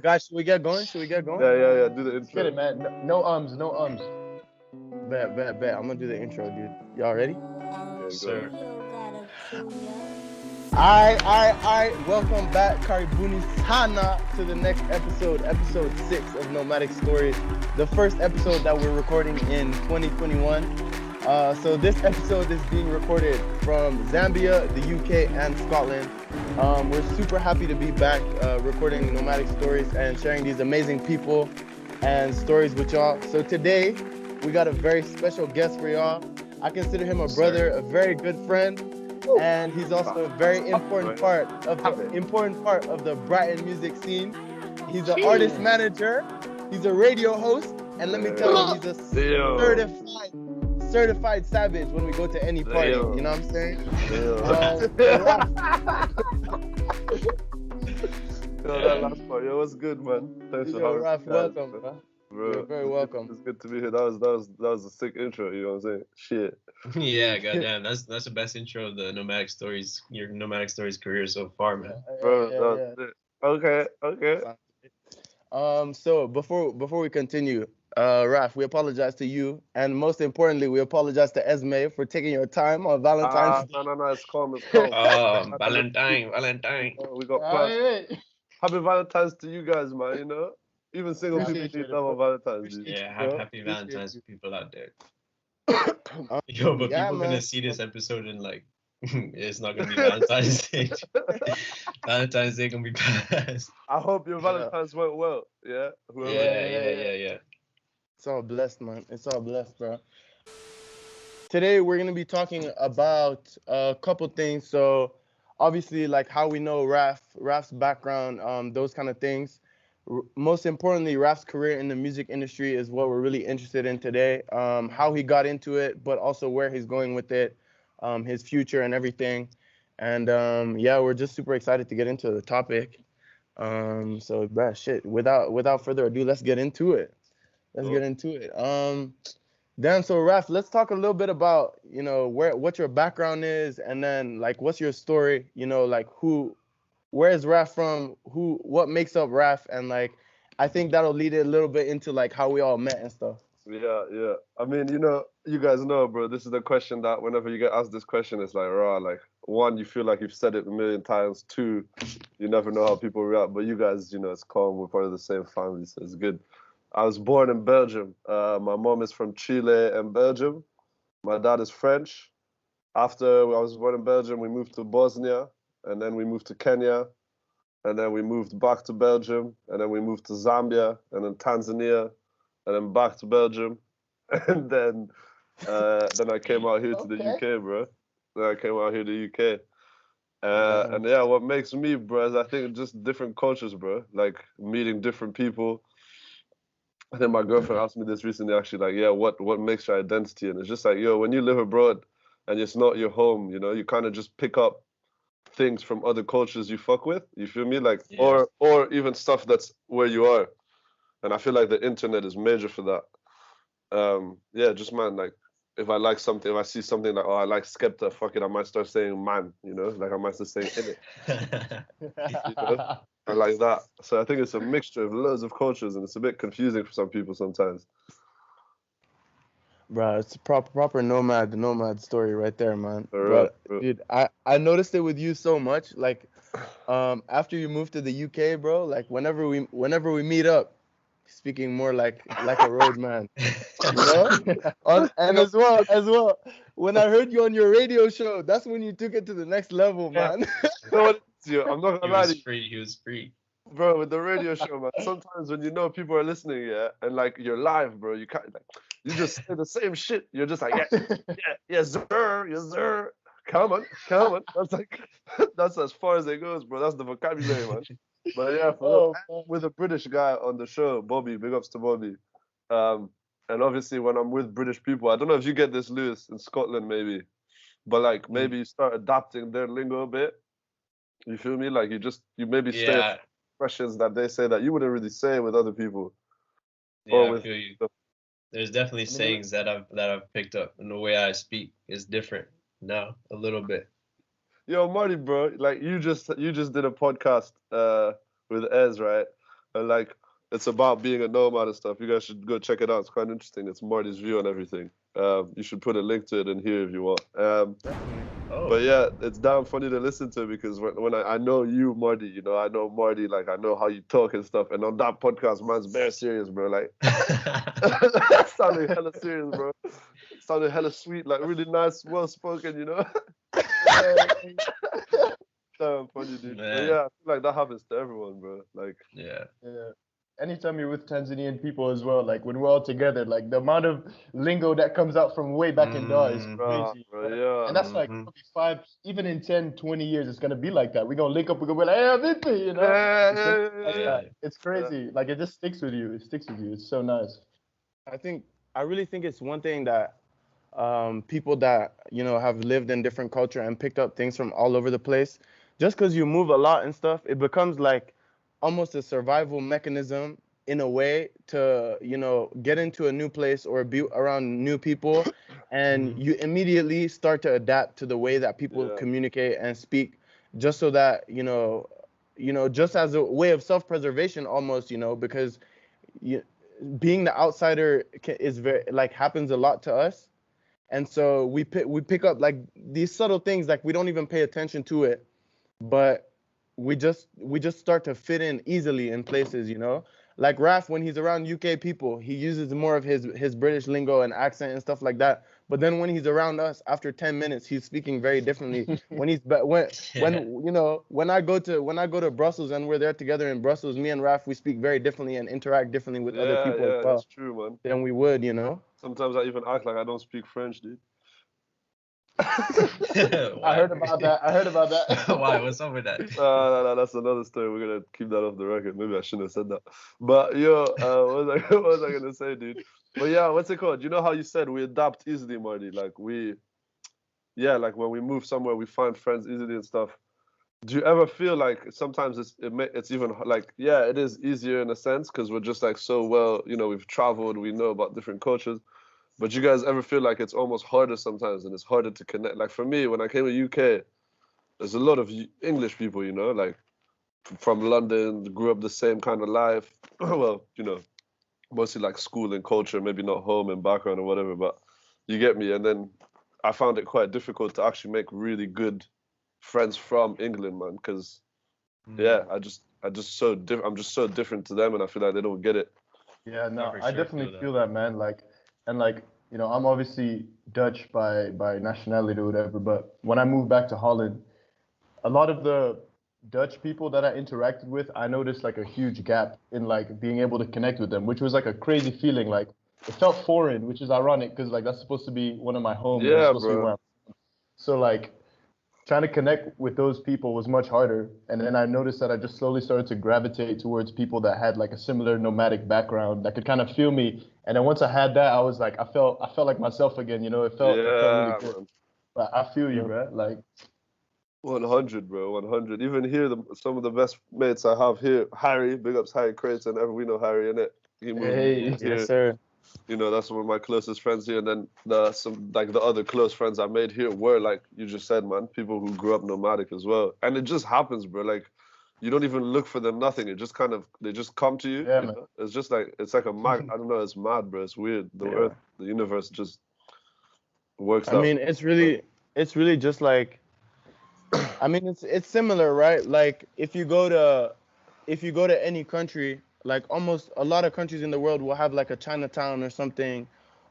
Guys, should we get going? Should we get going? Yeah. Do the Let's get intro. it, man. No ums, no ums. Bet. I'm gonna do the intro, dude. Y'all ready? Yeah, go. Sir. I. Welcome back, Karibuni Sana, to the next episode 6 of Nomadic Stories, the first episode that we're recording in 2021. So this episode is being recorded from Zambia, the UK, and Scotland. We're super happy to be back recording Nomadic Stories and sharing these amazing people and stories with y'all. So today, we got a very special guest for y'all. I consider him a brother, a very good friend, and he's also a very important part of the Brighton music scene. He's an artist manager, he's a radio host, and let me tell you, he's a certified savage when we go to any party. You know what I'm saying? That last part, what's good, man? Thanks for having Raf, me. welcome, Bro. You're very welcome. It's good to be here. That was a sick intro. You know what I'm saying? Shit. Yeah, goddamn. That's the best intro of the Nomadic Stories, your Nomadic Stories career so far, man. Bro, that was it. Okay. So before we continue, Raf, we apologize to you, and most importantly, we apologize to Esme for taking your time on Valentine's Day. No, it's calm. Valentine. We got plans. Happy Valentine's to you guys, man. You know, even single people need love on Valentine's Day. Yeah, happy Valentine's to people out there. Yo, but people gonna see this episode and like, it's not gonna be Valentine's Day. Valentine's Day gonna be passed. I hope your Valentine's went well. Yeah. Yeah. It's all blessed, man. It's all blessed, bro. Today we're gonna be talking about a couple things. So obviously, like how we know Raf's background, those kind of things. Most importantly, Raf's career in the music industry is what we're really interested in today. How he got into it, but also where he's going with it, his future and everything. And we're just super excited to get into the topic. So, bruh, shit. Without further ado, let's get into it. Dan, so Raf, let's talk a little bit about, you know, what your background is, and then like what's your story, you know, like where is Raf from, what makes up Raf, and like I think that'll lead it a little bit into like how we all met and stuff. Yeah. I mean, you know, you guys know, bro, this is the question that whenever you get asked this question, it's like, like, one, you feel like you've said it a million times. Two, you never know how people react. But you guys, you know, it's calm. We're part of the same family, so it's good. I was born in Belgium. My mom is from Chile and Belgium. My dad is French. After I was born in Belgium, we moved to Bosnia, and then we moved to Kenya, and then we moved back to Belgium, and then we moved to Zambia, and then Tanzania, and then back to Belgium, and then I came out here to the UK, bro. Then I came out here to the UK. And yeah, what makes me, bro, is I think just different cultures, bro. Like meeting different people. I think my girlfriend asked me this recently, actually, like, yeah, what makes your identity? And it's just like, yo, when you live abroad and it's not your home, you know, you kind of just pick up things from other cultures you fuck with. You feel me? Like, or even stuff that's where you are. And I feel like the internet is major for that. Just man, like, if I like something, if I see something like, oh, I like Skepta, fuck it, I might start saying man, you know, like I might start saying in it. You know? I like that. So I think it's a mixture of loads of cultures, and it's a bit confusing for some people sometimes. Bro, it's a proper nomad story right there, man. But dude, I noticed it with you so much. Like, after you moved to the UK, bro, like whenever we meet up, speaking more like a road man, you know. And as well, when I heard you on your radio show, that's when you took it to the next level, man. I'm not gonna lie. He was free. Bro, with the radio show, man, sometimes when you know people are listening, and like you're live, bro, you can't, like, you just say the same shit. You're just like, yes sir. Come on. That's as far as it goes, bro. That's the vocabulary, man. But yeah, with a British guy on the show, Bobby, big ups to Bobby. And obviously when I'm with British people, I don't know if you get this, Lewis, in Scotland maybe, but like maybe you start adapting their lingo a bit. You feel me? Like you maybe say expressions that they say that you wouldn't really say with other people. Yeah, I feel you. There's definitely sayings that I've picked up, and the way I speak is different now a little bit. Yo, Marty, bro, like you just did a podcast with Ez, right? And like, it's about being a nomad and stuff. You guys should go check it out. It's quite interesting. It's Marty's view on everything. You should put a link to it in here if you want. But yeah, it's damn funny to listen to because when I know you, Marty, you know, I know Marty, like I know how you talk and stuff. And on that podcast, man's very serious, bro. Like, sounded hella serious, bro. Sounded hella sweet, like really nice, well spoken, you know. Damn funny, dude. But yeah, I feel like that happens to everyone, bro. Like, yeah. Anytime you're with Tanzanian people as well, like when we're all together, like the amount of lingo that comes out from way back in Dar is crazy. Bro, yeah. And that's like probably even in 10, 20 years, it's going to be like that. We're going to link up, we're going to be like, hey, VP, you know? It's crazy. Like it just sticks with you. It sticks with you. It's so nice. I really think it's one thing that people that, you know, have lived in different culture and picked up things from all over the place, just because you move a lot and stuff, it becomes like almost a survival mechanism in a way to, you know, get into a new place or be around new people, and you immediately start to adapt to the way that people communicate and speak, just so that, you know, just as a way of self-preservation almost, you know, because being the outsider is very, like, happens a lot to us. And so we pick up like these subtle things, like we don't even pay attention to it, but we just start to fit in easily in places, you know. Like Raf, when he's around UK people, he uses more of his British lingo and accent and stuff like that. But then when he's around us, after 10 minutes, he's speaking very differently. when you know, when I go to Brussels and we're there together in Brussels, me and Raf, we speak very differently and interact differently with other people as well. That's true, man. Than we would, you know. Sometimes I even act like I don't speak French, dude. I heard about that. Why? What's up with that? No, that's another story. We're gonna keep that off the record. Maybe I shouldn't have said that. But yo, what was I gonna say, dude? But yeah, what's it called? You know how you said we adapt easily, Marty? Like like when we move somewhere, we find friends easily and stuff. Do you ever feel like sometimes it's even like, yeah, it is easier in a sense because we're just like so well, you know, we've traveled, we know about different cultures. But you guys ever feel like it's almost harder sometimes and it's harder to connect? Like for me, when I came to UK, there's a lot of English people, you know, like from London, grew up the same kind of life. Well, you know, mostly like school and culture, maybe not home and background or whatever, but you get me. And then I found it quite difficult to actually make really good friends from England, man, because I'm just so different to them, and I feel like they don't get it. Yeah, no, I definitely feel that, man. Like, and like, you know, I'm obviously Dutch by nationality or whatever, but when I moved back to Holland, a lot of the Dutch people that I interacted with, I noticed like a huge gap in like being able to connect with them, which was like a crazy feeling. Like it felt foreign, which is ironic because like that's supposed to be one of my homes. Yeah, bro. So like trying to connect with those people was much harder. And then I noticed that I just slowly started to gravitate towards people that had like a similar nomadic background that could kind of feel me. And then once I had that, I was like, I felt like myself again, you know, it felt really good. Man. But I feel you, bro. Like 100, bro, 100. Even here, some of the best mates I have here, Harry, big ups Harry Crates, and we know Harry, innit? He moved here. Yes, sir. You know, that's one of my closest friends here. And then the other close friends I made here were, like you just said, man, people who grew up nomadic as well. And it just happens, bro. Like, you don't even look for them, nothing. It just they just come to you. Yeah, you man. Know? It's just like, it's like a mag. I don't know, it's mad, bro. It's weird. The earth, the universe just works out. I mean, it's really just like, I mean, it's similar, right? Like if you go to any country, like almost a lot of countries in the world will have like a Chinatown or something,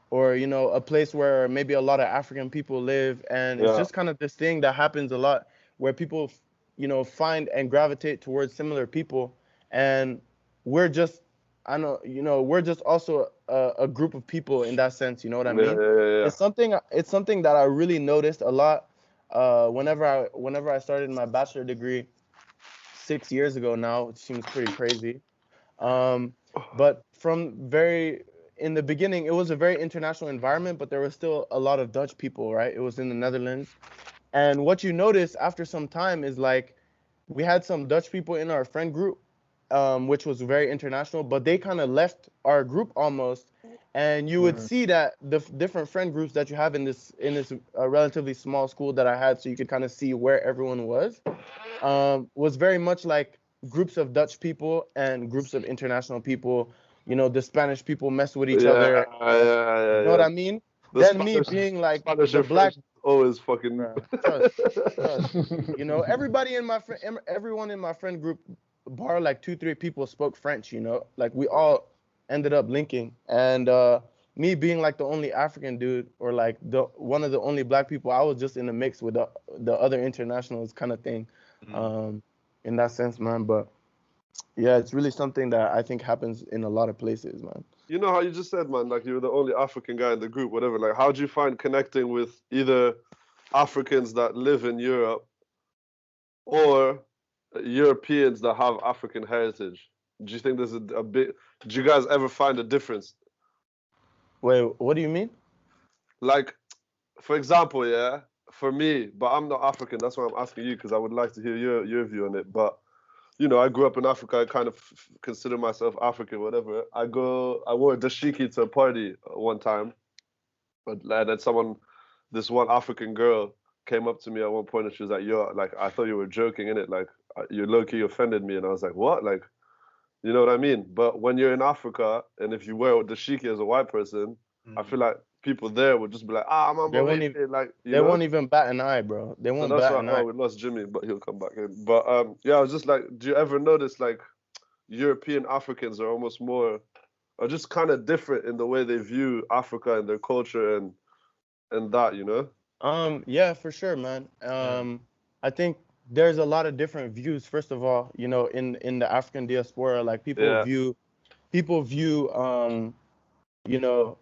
or, you know, a place where maybe a lot of African people live. And it's just kind of this thing that happens a lot where people, you know, find and gravitate towards similar people. And we're just, I know, you know, we're just also a group of people in that sense. You know what I mean? Yeah. It's something that I really noticed a lot whenever I started my bachelor degree 6 years ago now. It seems pretty crazy. But in the beginning, it was a very international environment, but there was still a lot of Dutch people, right? It was in the Netherlands. And what you notice after some time is like, we had some Dutch people in our friend group, which was very international, but they kind of left our group almost. And you would see that the different friend groups that you have in this relatively small school that I had, so you could kind of see where everyone was very much like groups of Dutch people and groups of international people. You know, the Spanish people mess with each other. You know what I mean? Then me being like Spanish the black. Always fucking. Trust. You know, everybody in my friend, everyone in my friend group, bar like 2-3 people spoke French. You know, like we all ended up linking, and me being like the only African dude or like the one of the only black people, I was just in the mix with the other internationals kind of thing, in that sense, man. But yeah, it's really something that I think happens in a lot of places, man. You know how you just said, man, like you were the only African guy in the group, whatever. Like, how do you find connecting with either Africans that live in Europe or Europeans that have African heritage? Do you think there's a bit? Do you guys ever find a difference? Wait, what do you mean? Like, for example, yeah, for me, but I'm not African. That's why I'm asking you because I would like to hear your view on it. But you know, I grew up in Africa. I kind of consider myself African, whatever. I wore a dashiki to a party one time, and then this one African girl came up to me at one point and she was like, "Yo, like I thought you were joking, innit? Like you low-key offended me." And I was like, "What?" Like, you know what I mean? But when you're in Africa and if you wear dashiki as a white person, I feel like people there would just be like, "Ah, man, they won't even, like they won't even bat an eye, bro. They won't bat an eye. We lost Jimmy, but he'll come back in. But yeah, I was just like, do you ever notice like European Africans are almost more, are just kind of different in the way they view Africa and their culture and that, you know? Yeah, for sure, man. I think there's a lot of different views. First of all, you know, in the African diaspora, like people view, you know,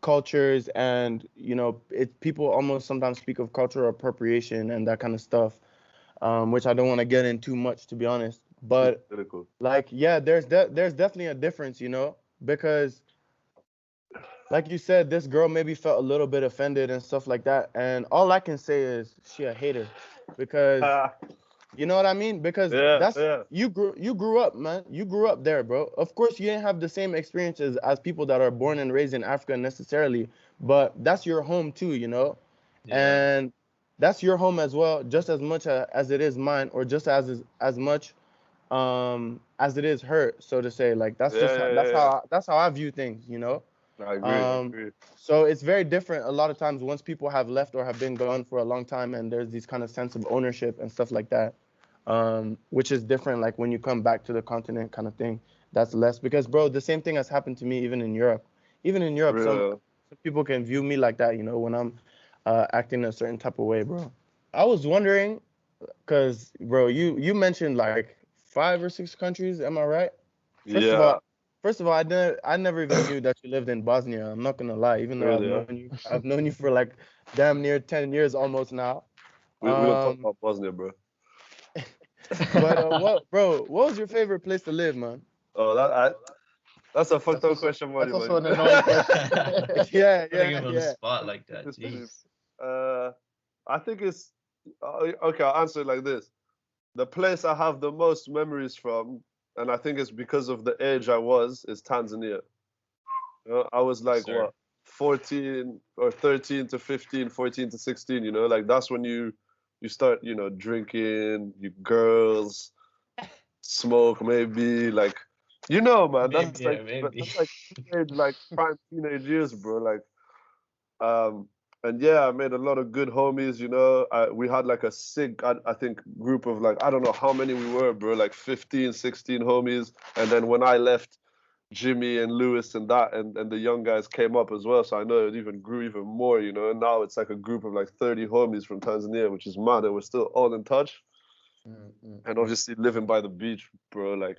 cultures and you know, people almost sometimes speak of cultural appropriation and that kind of stuff, which I don't want to get in too much, to be honest. But like, yeah, there's definitely a difference, you know, because like you said, this girl maybe felt a little bit offended and stuff like that. And all I can say is she a hater, because you know what I mean? Because you grew up, man. You grew up there, bro. Of course, you didn't have the same experiences as people that are born and raised in Africa necessarily, but that's your home too, you know? Yeah. And that's your home as well, just as much as it is mine, or just as much as it is her, so to say. Like that's how I view things, you know? I agree. So it's very different a lot of times once people have left or have been gone for a long time, and there's these kind of sense of ownership and stuff like that, which is different. Like when you come back to the continent, kind of thing, that's less. Because bro, the same thing has happened to me even in Europe. Some people can view me like that, you know, when I'm acting a certain type of way, bro. I was wondering, because bro, you mentioned like 5 or 6 countries, am I right? First of all, I never even knew that you lived in Bosnia. I'm not gonna lie, even though I've known you for like damn near 10 years almost now. We don't talk about Bosnia, bro. But what was your favorite place to live, man? Oh, that's a fucked up question, buddy. That's also an annoying question. yeah. On the spot like that. Jeez. I think it's okay. I'll answer it like this: the place I have the most memories from, and I think it's because of the age I was, is Tanzania. You know, I was like 14 or 13 to 15, 14 to 16. You know, like that's when you start, you know, drinking, you girls, smoke, maybe, like, you know, man. That's like prime teenage years, bro. Like, and yeah, I made a lot of good homies, you know. We had like a sick, I think, group of like, I don't know how many we were, bro, like 15, 16 homies. And then when I left, Jimmy and Lewis and the young guys came up as well. So I know it even grew even more, you know. And now it's like a group of like 30 homies from Tanzania, which is mad. And we're still all in touch. And obviously living by the beach, bro, like,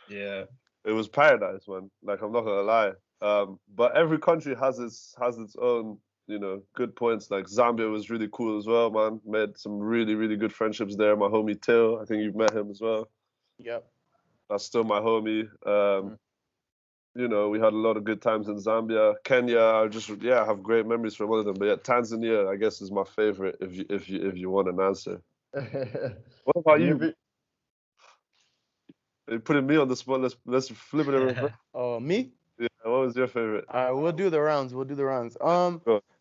yeah, it was paradise, man. Like, I'm not gonna lie. But every country has its own, you know, good points. Like Zambia was really cool as well, man. Made some really, really good friendships there. My homie Till, I think you've met him as well. Yep. That's still my homie. You know, we had a lot of good times in Zambia. Kenya, I have great memories from all of them. But yeah, Tanzania, I guess, is my favorite if you want an answer. What about you? You're putting me on the spot. Let's flip it around. Oh, me? Yeah, what was your favorite? We'll do the rounds.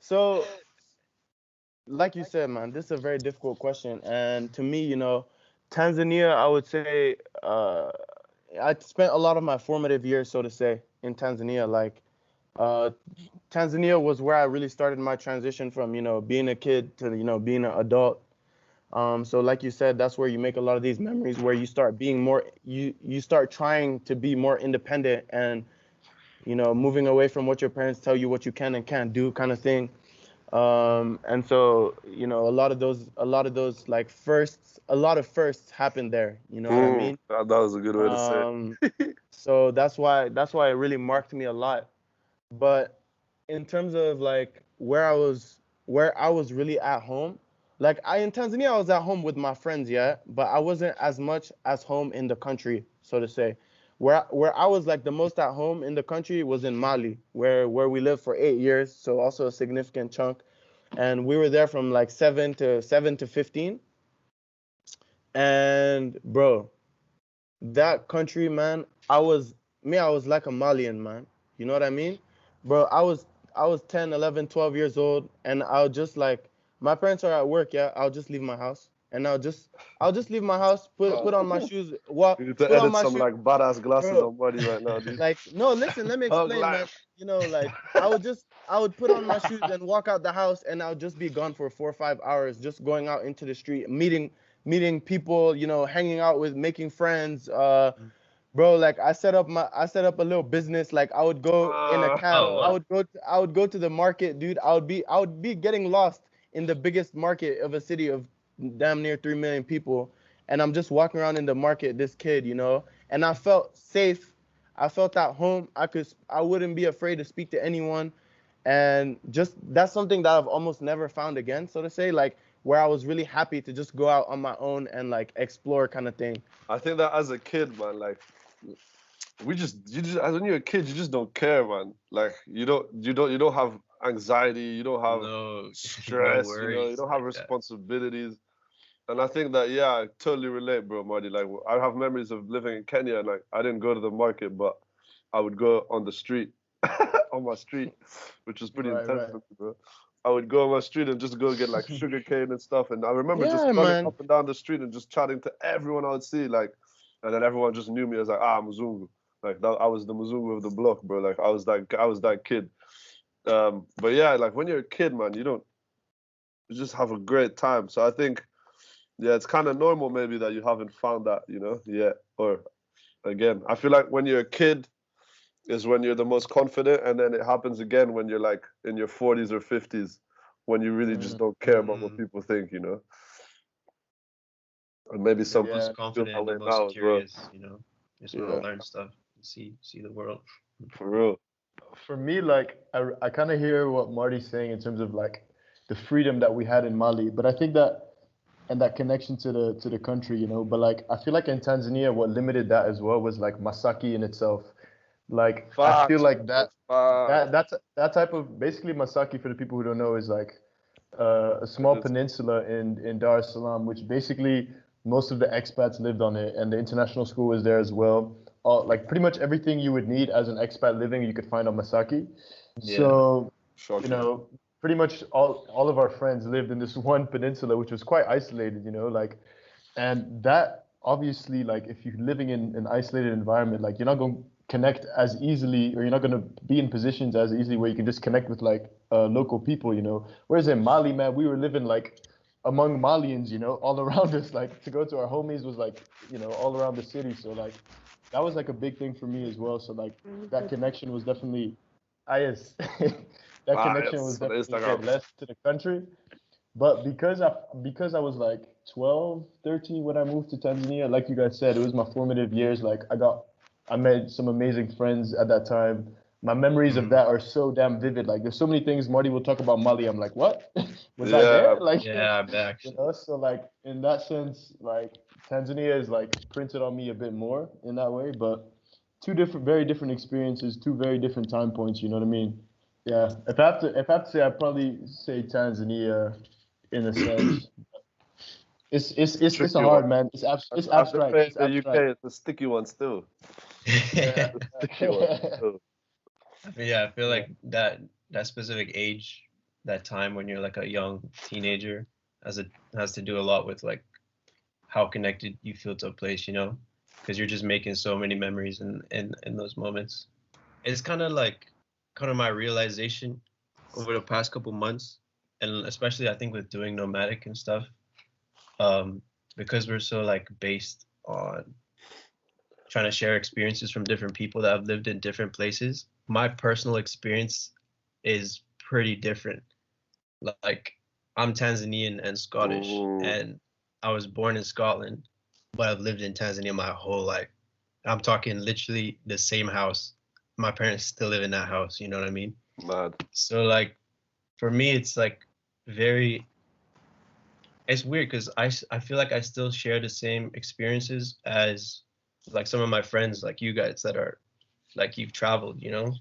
So, like you said, man, this is a very difficult question. And to me, you know, Tanzania, I would say, I spent a lot of my formative years, so to say, in Tanzania. Like, uh, Tanzania was where I really started my transition from, being a kid to, being an adult. So like you said, that's where you make a lot of these memories where you start being more, you start trying to be more independent and, moving away from what your parents tell you what you can and can't do kind of thing. And so, a lot of those like firsts, a lot of firsts happened there. You know what I mean? That was a good way to say Um, so that's why it really marked me a lot. But in terms of like where I was really at home, like in Tanzania I was at home with my friends, yeah, but I wasn't as much as home in the country, so to say. Where I was like the most at home in the country was in Mali, where we lived for 8 years, so also a significant chunk. And we were there from like 7 to 15. And bro, that country, man, I was like a Malian, man. You know what I mean? Bro, I was 10, 11, 12 years old, and I'll just like, my parents are at work, yeah. I'll just leave my house. And I'll just leave my house, put on my shoes, walk, you need to put on edit my some shoes, like badass glasses bro. on body right now, dude. Like, no, listen, let me Hug explain, man. life. Like I would put on my shoes and walk out the house, and I'll just be gone for 4 or 5 hours, just going out into the street, meeting people, hanging out with, making friends. Bro, like I set up a little business. Like I would go in a cab. Oh, I what? would go to the market, dude. I would be getting lost in the biggest market of a city of damn near 3 million people, and I'm just walking around in the market, this kid, and I felt safe. I felt at home. I wouldn't be afraid to speak to anyone, and just that's something that I've almost never found again, so to say, like where I was really happy to just go out on my own and like explore kind of thing. I think that as a kid, man, like you just as when you're a kid, you just don't care, man. Like you don't have anxiety, you don't have No, no stress, you worries don't have like that. responsibilities. And I think that, yeah, I totally relate, bro, Marty. Like, I have memories of living in Kenya, and like, I didn't go to the market, but I would go on the street, on my street, which was pretty Right, intense right. for me, bro. I would go on my street and just go get like sugar cane and stuff. And I remember just Yeah, running man. up and down the street and just chatting to everyone I would see, like, and then everyone just knew me as like, Mzungu. Like that, I was the Mzungu of the block, bro. Like I was that kid. But yeah, like when you're a kid, man, you just have a great time. So I think, yeah, it's kind of normal maybe that you haven't found that, yet. Or again, I feel like when you're a kid is when you're the most confident, and then it happens again when you're like in your 40s or 50s, when you really just Mm, don't care about what Mm, people think. And maybe you're some yeah. most people feel that confident way and most now as well. curious, just want to Yeah, learn stuff and see the world. for real. For me, like I kind of hear what Marty's saying in terms of like the freedom that we had in Mali, but I think that and that connection to the country, But like I feel like in Tanzania, what limited that as well was like Masaki in itself. Like I feel Facts, like bro. that Facts. that that's that type of basically Masaki for the people who don't know is like a And small peninsula in Dar es Salaam, which basically most of the expats lived on it, and the international school was there as well. Like pretty much everything you would need as an expat living, you could find on Masaki. Yeah. So, shocking. pretty much all of our friends lived in this one peninsula, which was quite isolated, like, and that obviously, like, if you're living in an isolated environment, like, you're not going to connect as easily, or you're not going to be in positions as easily where you can just connect with like local people. Whereas in Mali, man, we were living like among Malians, all around us. Like to go to our homies was like, all around the city. So like that was like a big thing for me as well. So like that connection was definitely, yes, that connection was Yes, on definitely Instagram. there, less to the country. But because I was like 12, 13 when I moved to Tanzania, like you guys said, it was my formative years. Like I met some amazing friends at that time. My memories of Mm. that are so damn vivid. Like there's so many things Marty will talk about Mali. I'm like, what? Was I Yeah, there? Like, Yeah, I bet actually. so like in that sense, like Tanzania is like printed on me a bit more in that way. But very different experiences, two very different time points. You know what I mean? Yeah. If I have to say, I'd probably say Tanzania in a sense. It's a tricky one. hard, man. It's I'd abstract. say It's the UK, abstract. it's a sticky one still. Yeah. It's a sticky one still. Yeah, I feel Yeah. like that specific age, that time when you're like a young teenager, has to do a lot with like how connected you feel to a place, you know, because you're just making so many memories in those moments. It's kind of my realization over the past couple months, and especially I think with doing Nomadic and stuff, because we're so like based on trying to share experiences from different people that have lived in different places. My personal experience is pretty different. Like, I'm Tanzanian and Scottish, and I was born in Scotland, but I've lived in Tanzania my whole life. I'm talking literally the same house. My parents still live in that house, you know what I mean? Mad. So like, for me, it's like it's weird because I feel like I still share the same experiences as like some of my friends, like you guys that are like, you've traveled, you know?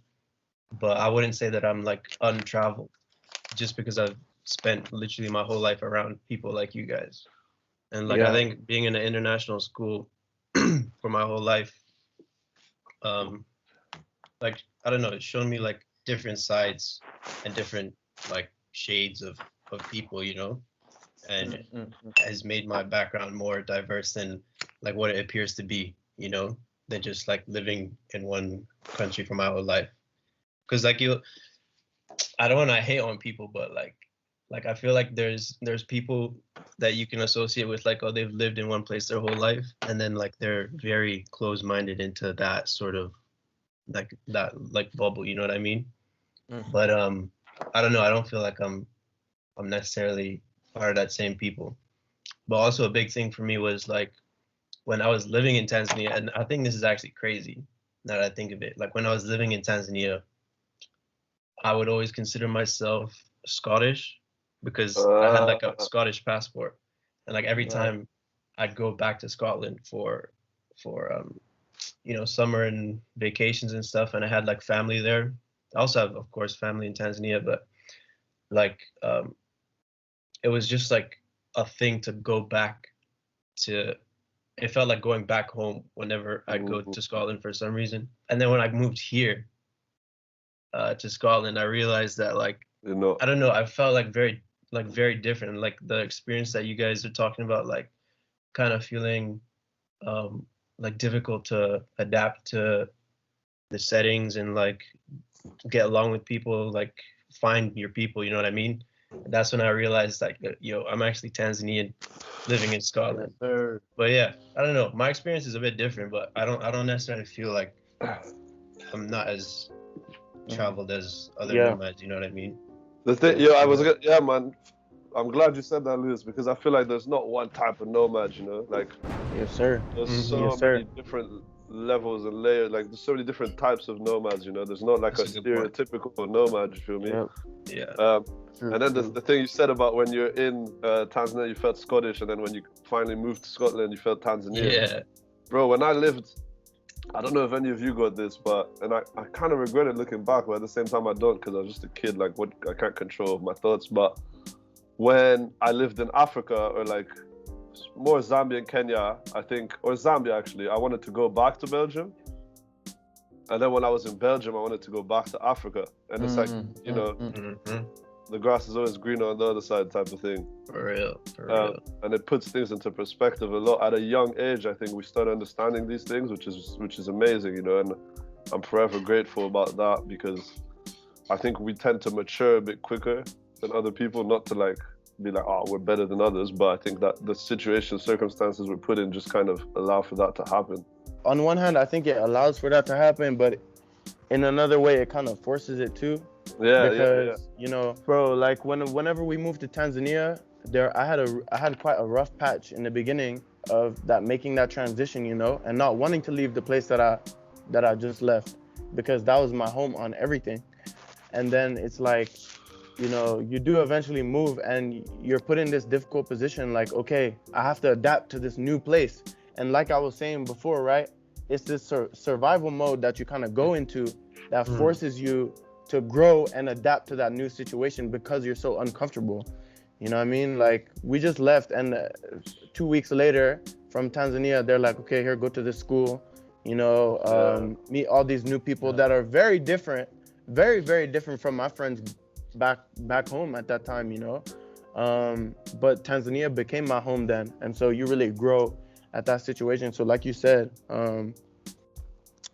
But I wouldn't say that I'm like untraveled just because I've spent literally my whole life around people like you guys. And like, I think being in an international school for my whole life, like, I don't know, it's shown me like different sides and different like shades of people, you know, and has made my background more diverse than like what it appears to be, you know, than just like living in one country for my whole life. Because like I don't want to hate on people, but like I feel like there's people that you can associate with like, oh, they've lived in one place their whole life, and then like they're very close-minded into that sort of like that like bubble, you know what I mean? But I don't know, I don't feel like I'm necessarily part of that same people. But also a big thing for me was like when I was living in Tanzania, and I think this is actually crazy now that I think of it, like when I was living in Tanzania, I would always consider myself Scottish because I had like a Scottish passport, and like every time I'd go back to Scotland for you know, summer and vacations and stuff, and I had like family there. I also have, of course, family in Tanzania, but like it was just like a thing to go back to. It felt like going back home whenever I'd go to Scotland for some reason. And then when I moved here to Scotland, I realized that like, you know, I don't know, I felt like very different. Like the experience that you guys are talking about, like kind of feeling like difficult to adapt to the settings and like get along with people, like find your people, you know what I mean? That's when I realized like, yo, I'm actually Tanzanian living in Scotland. But yeah, I don't know. My experience is a bit different, but I don't necessarily feel like I'm not as traveled as other nomads, you know what I mean? The thing, man. I'm glad you said that, Lewis, because I feel like there's not one type of nomad, you know, like yes, sir. There's so many different levels and layers, like there's so many different types of nomads, you know. There's not like That's a stereotypical nomad, you feel me? Yeah. And then the thing you said about when you're in Tanzania, you felt Scottish, and then when you finally moved to Scotland, you felt Tanzanian. Yeah. Bro, when I lived, I don't know if any of you got this, and I kind of regret it looking back, but at the same time I don't, because I was just a kid, like what I can't control my thoughts. But when I lived in Africa, or like more Zambia and Kenya, I think, or Zambia actually, I wanted to go back to Belgium. And then when I was in Belgium, I wanted to go back to Africa. And it's like, you know, the grass is always greener on the other side type of thing. For real. And it puts things into perspective a lot. At a young age, I think we start understanding these things, which is amazing, you know, and I'm forever grateful about that, because I think we tend to mature a bit quicker than other people, not to like be like, oh, we're better than others, but I think that the circumstances we're put in just kind of allow for that to happen. On one hand, I think it allows for that to happen, but in another way, it kind of forces it too. Because you know, bro, like whenever we moved to Tanzania, I had quite a rough patch in the beginning of that, making that transition, you know, and not wanting to leave the place that I just left, because that was my home on everything. And then it's like, you know, you do eventually move and you're put in this difficult position, like, okay, I have to adapt to this new place. And like I was saying before, right, it's this survival mode that you kind of go into that forces you to grow and adapt to that new situation because you're so uncomfortable. You know what I mean? Like, we just left, and 2 weeks later from Tanzania, they're like, okay, here, go to this school, you know, meet all these new people that are very different, very, very different from my friends back home at that time, you know. But Tanzania became my home then, and so you really grow at that situation. So like you said, and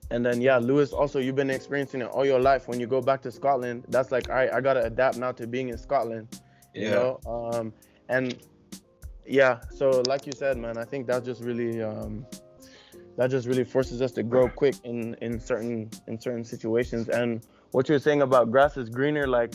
then yeah, Lewis, also you've been experiencing it all your life. When you go back to Scotland, that's like, all right, I gotta adapt now to being in Scotland, you know. And yeah, so like you said, man, I think that just really forces us to grow quick in certain situations. And what you're saying about grass is greener, like,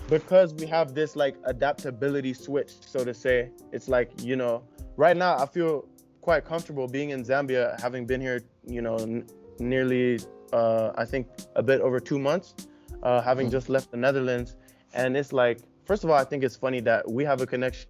because we have this like adaptability switch, so to say, it's like, you know, right now I feel quite comfortable being in Zambia, having been here, you know, nearly I think a bit over 2 months, having just left the Netherlands. And it's like, first of all, I think it's funny that we have a connection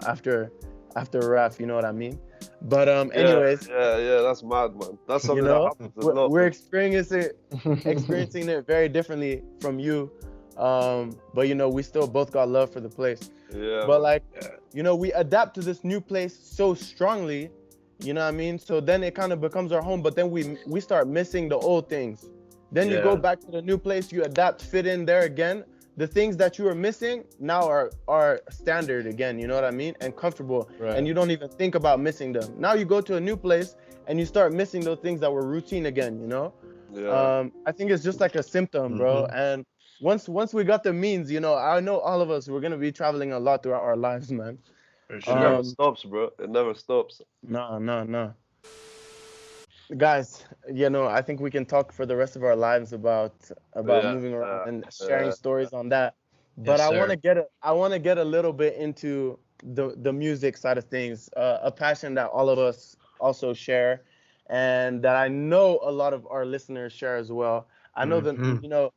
after Raf, you know what I mean? But anyways, yeah, that's mad, man. That's something you know, that happens a lot. we're experiencing it very differently from you. But you know, we still both got love for the place. Yeah. But like, you know, we adapt to this new place so strongly, you know what I mean? So then it kind of becomes our home, but then we start missing the old things. Then you go back to the new place, you adapt, fit in there again. The things that you were missing now are standard again, you know what I mean? And comfortable. Right. And you don't even think about missing them. Now you go to a new place and you start missing those things that were routine again, you know? Yeah. I think it's just like a symptom, bro. And once we got the means, you know, I know all of us, we're gonna be traveling a lot throughout our lives, man. It never stops, bro. It never stops. No. Guys, you know, I think we can talk for the rest of our lives about moving around and sharing stories on that. But Yes, I sir. want to get a little bit into the music side of things, a passion that all of us also share, and that I know a lot of our listeners share as well. I know that, you know,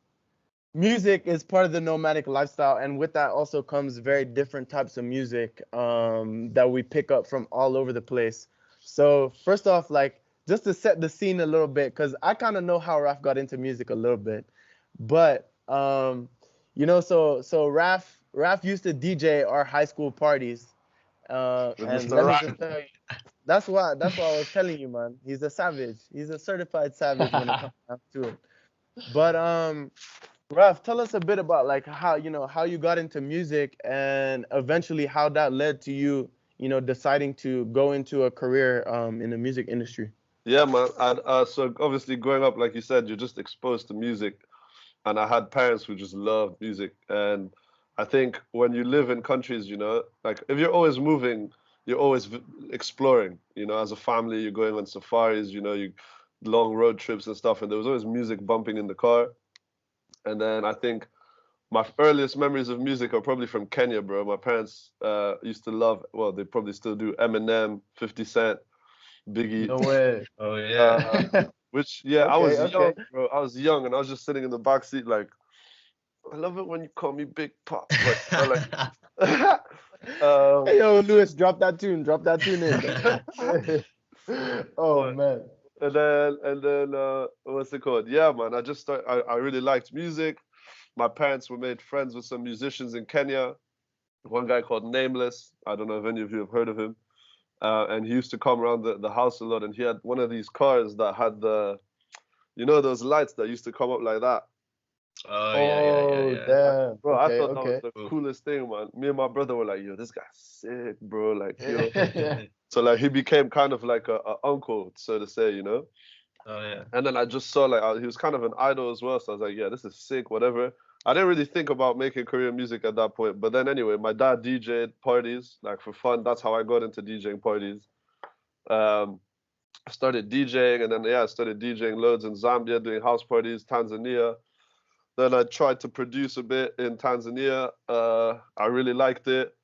music is part of the nomadic lifestyle, and with that also comes very different types of music that we pick up from all over the place. So first off, like, just to set the scene a little bit, because I kind of know how Raf got into music a little bit, but you know, so Raf used to DJ our high school parties, and let me just tell you, that's why I was telling you, man. He's a savage. He's a certified savage when it comes down to it. But Raf, tell us a bit about like how, you know, how you got into music and eventually how that led to you, you know, deciding to go into a career in the music industry. Yeah, man. And so obviously growing up, like you said, you're just exposed to music, and I had parents who just loved music. And I think when you live in countries, you know, like if you're always moving, you're always exploring. You know, as a family, you're going on safaris. You know, you long road trips and stuff, and there was always music bumping in the car. And then I think my earliest memories of music are probably from Kenya, bro. My parents used to love, well, they probably still do, Eminem, 50 Cent, Biggie. No way. Oh yeah. Which, yeah, I was Okay. young, bro. I was young, and I was just sitting in the back seat like, I love it when you call me Big Pop. Like, Hey, yo, Lewis, drop that tune in. Oh man. and then what's it called? Yeah, man. I really liked music. My parents were made friends with some musicians in Kenya. One guy called Nameless. I don't know if any of you have heard of him. And he used to come around the house a lot. And he had one of these cars that had you know, those lights that used to come up like that. Oh yeah. Damn. Bro, I Okay, thought that was okay. the coolest thing, man. Me and my brother were like, yo, this guy's sick, bro. Like, yo. Yeah. So like he became kind of like a uncle, so to say, you know. Oh yeah. And then I just saw like he was kind of an idol as well. So I was like, yeah, this is sick, whatever. I didn't really think about making Korean music at that point. But then anyway, my dad DJ'd parties, like for fun. That's how I got into DJing parties. I started DJing, and then I started DJing loads in Zambia, doing house parties, Tanzania. Then I tried to produce a bit in Tanzania. I really liked it.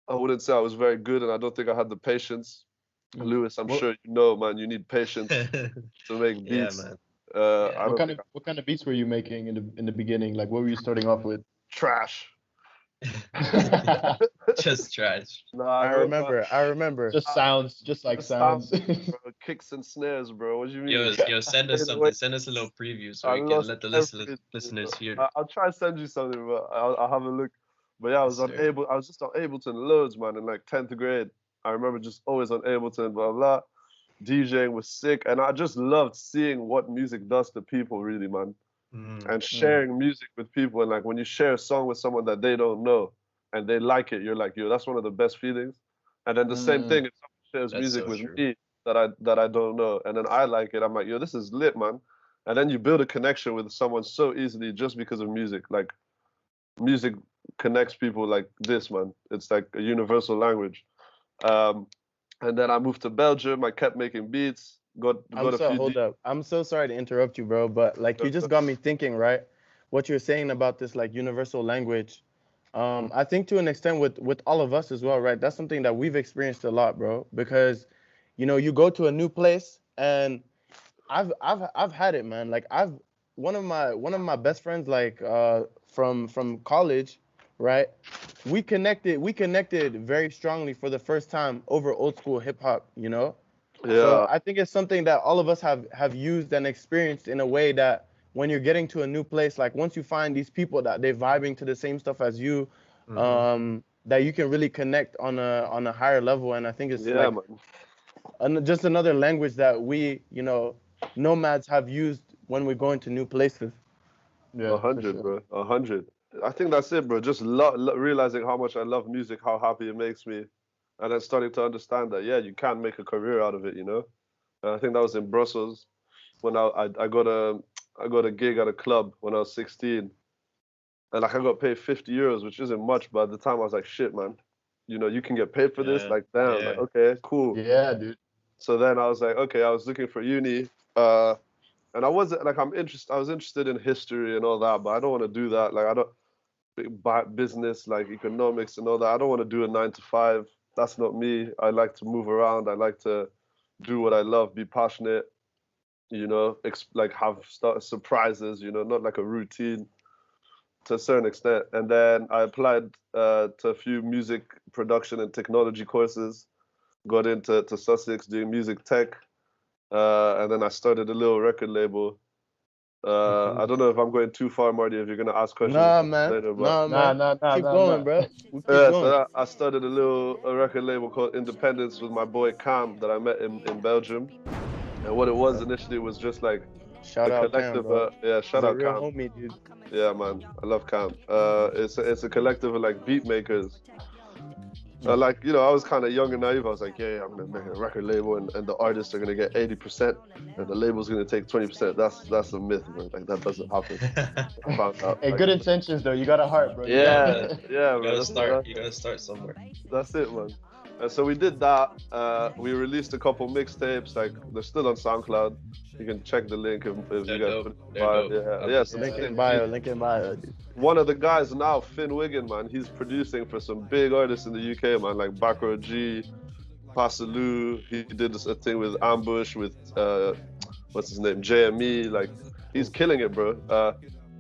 I wouldn't say I was very good, and I don't think I had the patience. Lewis, I'm sure you know, man, you need patience to make Yeah, beats. man. I What don't kind think of what kind of beats were you making in the beginning? Like, what were you starting off with? trash. Just trash. Nah, I wrote my remember. Just like the sounds. bro, kicks and snares, bro. What do you mean? Yo, send us Straight away, something. Send us a little preview so I we can lost let the everything, listeners bro. hear. I'll try to send you something, but I'll have a look. But yeah, I was Yes, sir. unable. I was just on Ableton loads, man, in like 10th grade. I remember just always on Ableton, blah blah. DJing was sick, and I just loved seeing what music does to people, really, man. And sharing music with people, and like when you share a song with someone that they don't know, and they like it, you're like, yo, that's one of the best feelings. And then the same thing if someone shares music with me that I don't know, and then I like it, I'm like, yo, this is lit, man. And then you build a connection with someone so easily just because of music. Like, music connects people like this, man. It's like a universal language. And then I moved to Belgium. I kept making beats. Hold up. I'm so sorry to interrupt you, bro, but like you just got me thinking, right? What you're saying about this like universal language. I think to an extent with all of us as well, right? That's something that we've experienced a lot, bro. Because, you know, you go to a new place, and I've had it, man. Like one of my best friends, like from college, right? We connected very strongly for the first time over old school hip hop, you know? Yeah. So I think it's something that all of us have used and experienced in a way that when you're getting to a new place, like once you find these people that they're vibing to the same stuff as you, that you can really connect on a higher level. And I think it's just another language that we, you know, nomads have used when we're going to new places. Yeah, 100, bro. 100. I think that's it, bro. Just realizing how much I love music, how happy it makes me, and then starting to understand that, yeah, you can make a career out of it, you know? And I think that was in Brussels when I got a gig at a club when I was 16. And like I got paid 50 euros, which isn't much, but at the time I was like, shit, man. You know, you can get paid for this? Like, damn, like, okay, cool. Yeah, dude. So then I was like, okay, I was looking for uni. And I wasn't like, I was interested in history and all that, but I don't want to do that. Like, I don't business, like economics and all that. I don't want to do a 9 to 5. That's not me. I like to move around. I like to do what I love, be passionate, you know, like have surprises, you know, not like a routine to a certain extent. And then I applied to a few music production and technology courses, got into Sussex doing music tech. And then I started a little record label. I don't know if I'm going too far, Marty, if you're going to ask questions. Nah, man. Later, Nah. Keep going, bro. Keep going. So I started a record label called Independence with my boy Cam that I met in Belgium. And what it was initially was just like shout out collective. Cam, bro. Shout out Cam. Homie, dude. Yeah, man. I love Cam. It's a collective of like beat makers. Like, you know, I was kind of young and naive. I was like, yeah, I'm gonna make a record label, and the artists are gonna get 80%, and the label's gonna take 20%. That's a myth, bro. Like, that doesn't happen. I found out. Hey, like, good intentions though. You got a heart, bro. Yeah, yeah, bro. You gotta start somewhere. That's it, man. And so we did that. We released a couple mixtapes. Like, they're still on SoundCloud. You can check the link if you guys put it in bio. Yeah, so link in bio, dude. One of the guys now, Finn Wiggin, man, he's producing for some big artists in the UK, man, like Backrow G, Passalou. He did a thing with Ambush, with what's his name, JME. Like, he's killing it, bro.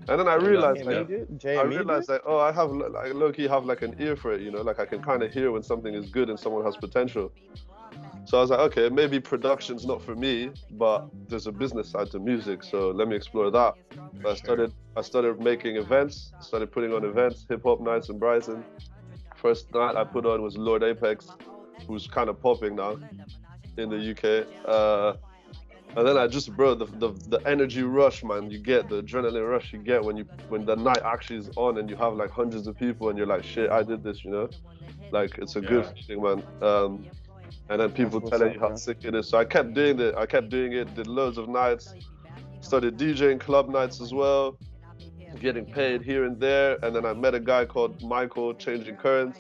And then I realized, like, oh, I low-key have like an ear for it, you know, like I can kind of hear when something is good and someone has potential. So I was like, okay, maybe production's not for me, but there's a business side to music, so let me explore that. I started making events, started putting on events, hip-hop nights in Brighton. First night I put on was Lord Apex, who's kind of popping now in the UK. And then bro, the energy rush, man, you get the adrenaline rush you get when the night actually is on and you have like hundreds of people and you're like, shit, I did this, you know? Like, it's a good feeling, man. And then people telling you how sick it is. So I kept doing it, did loads of nights, started DJing club nights as well, getting paid here and there. And then I met a guy called Michael, Changing Currents.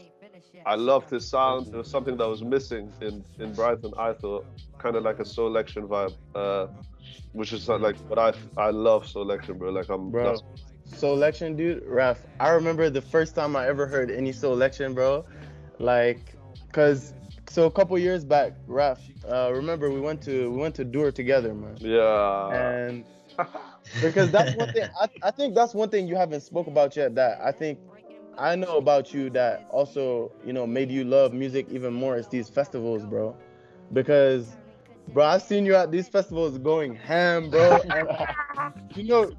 I loved his sound. It was something that was missing in Brighton, I thought. Kind of like a Soul Action vibe, which is like what I love Soul Action, bro. Like, Soul Action, dude. Raf, I remember the first time I ever heard any Soul Action, bro. Like, so a couple years back, Raf, remember we went to Dur together, man. Yeah. And because that's one thing I think that's one thing you haven't spoke about yet that I think I know about you that also, you know, made you love music even more is these festivals, bro. Because, bro, I've seen you at these festivals going ham, bro. And, you know,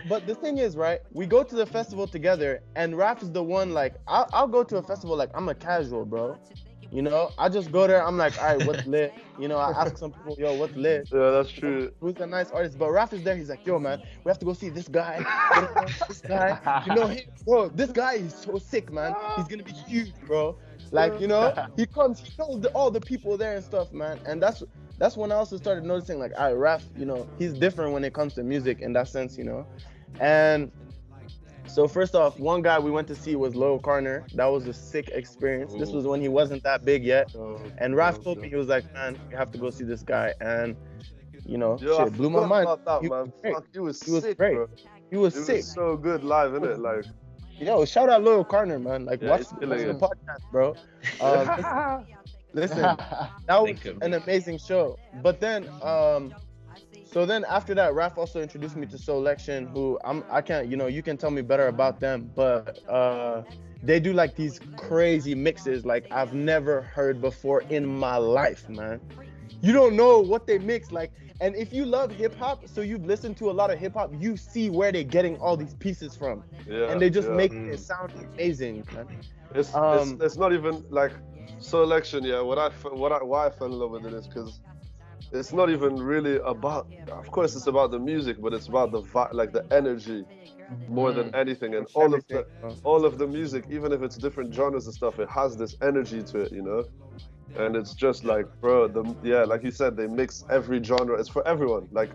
but the thing is, right, we go to the festival together and Raf is the one, like, I'll go to a festival like I'm a casual, bro. You know, I just go there. I'm like, all right, what's lit? You know, I ask some people, yo, what's lit? Yeah, that's You know, true. who's a nice artist? But Raf is there. He's like, yo, man, we have to go see this guy. This guy, you know, bro, this guy is so sick, man. He's gonna be huge, bro. Like, you know, he comes, he knows all the people there and stuff, man. And that's when I also started noticing, like, all right, Raf, you know, he's different when it comes to music in that sense, you know. And so first off, one guy we went to see was Lil Carner. That was a sick experience. This was when he wasn't that big yet. And Raf told me, he was like, man, you have to go see this guy. And, you know, Yo, shit, blew my mind. About that, He man. was great. Fuck, he was He was sick, great. bro. He was It sick. was so good live, innit? Like, Yo, shout out Lil Carner, man. Like, Yeah, watch he's the killing it. podcast, bro. Listen, that was an amazing show. But then, so then after that, Raf also introduced me to Solection, who I can't, you know, you can tell me better about them, but they do like these crazy mixes like I've never heard before in my life, man. You don't know what they mix, like, and if you love hip hop, so you've listened to a lot of hip hop, you see where they're getting all these pieces from, and they just make it sound amazing, man. It's not even like Selection. Yeah, why I fell in love with it is because it's not even really about. Of course, it's about the music, but it's about the like the energy more than anything. And all of the music, even if it's different genres and stuff, it has this energy to it, you know. And it's just like, bro, like you said, they mix every genre. It's for everyone. Like,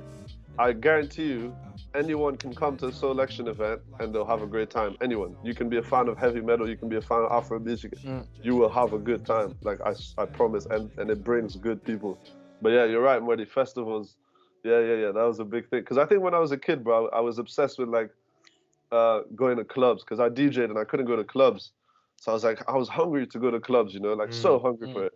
I guarantee you, anyone can come to a Selection event and they'll have a great time. Anyone. You can be a fan of heavy metal, you can be a fan of Afro music. You will have a good time. Like, I promise. And it brings good people. But yeah, you're right, Muddy. Festivals, yeah. That was a big thing. Because I think when I was a kid, bro, I was obsessed with like going to clubs. Because I DJ'd and I couldn't go to clubs. So I was hungry to go to clubs, you know, like so hungry for it.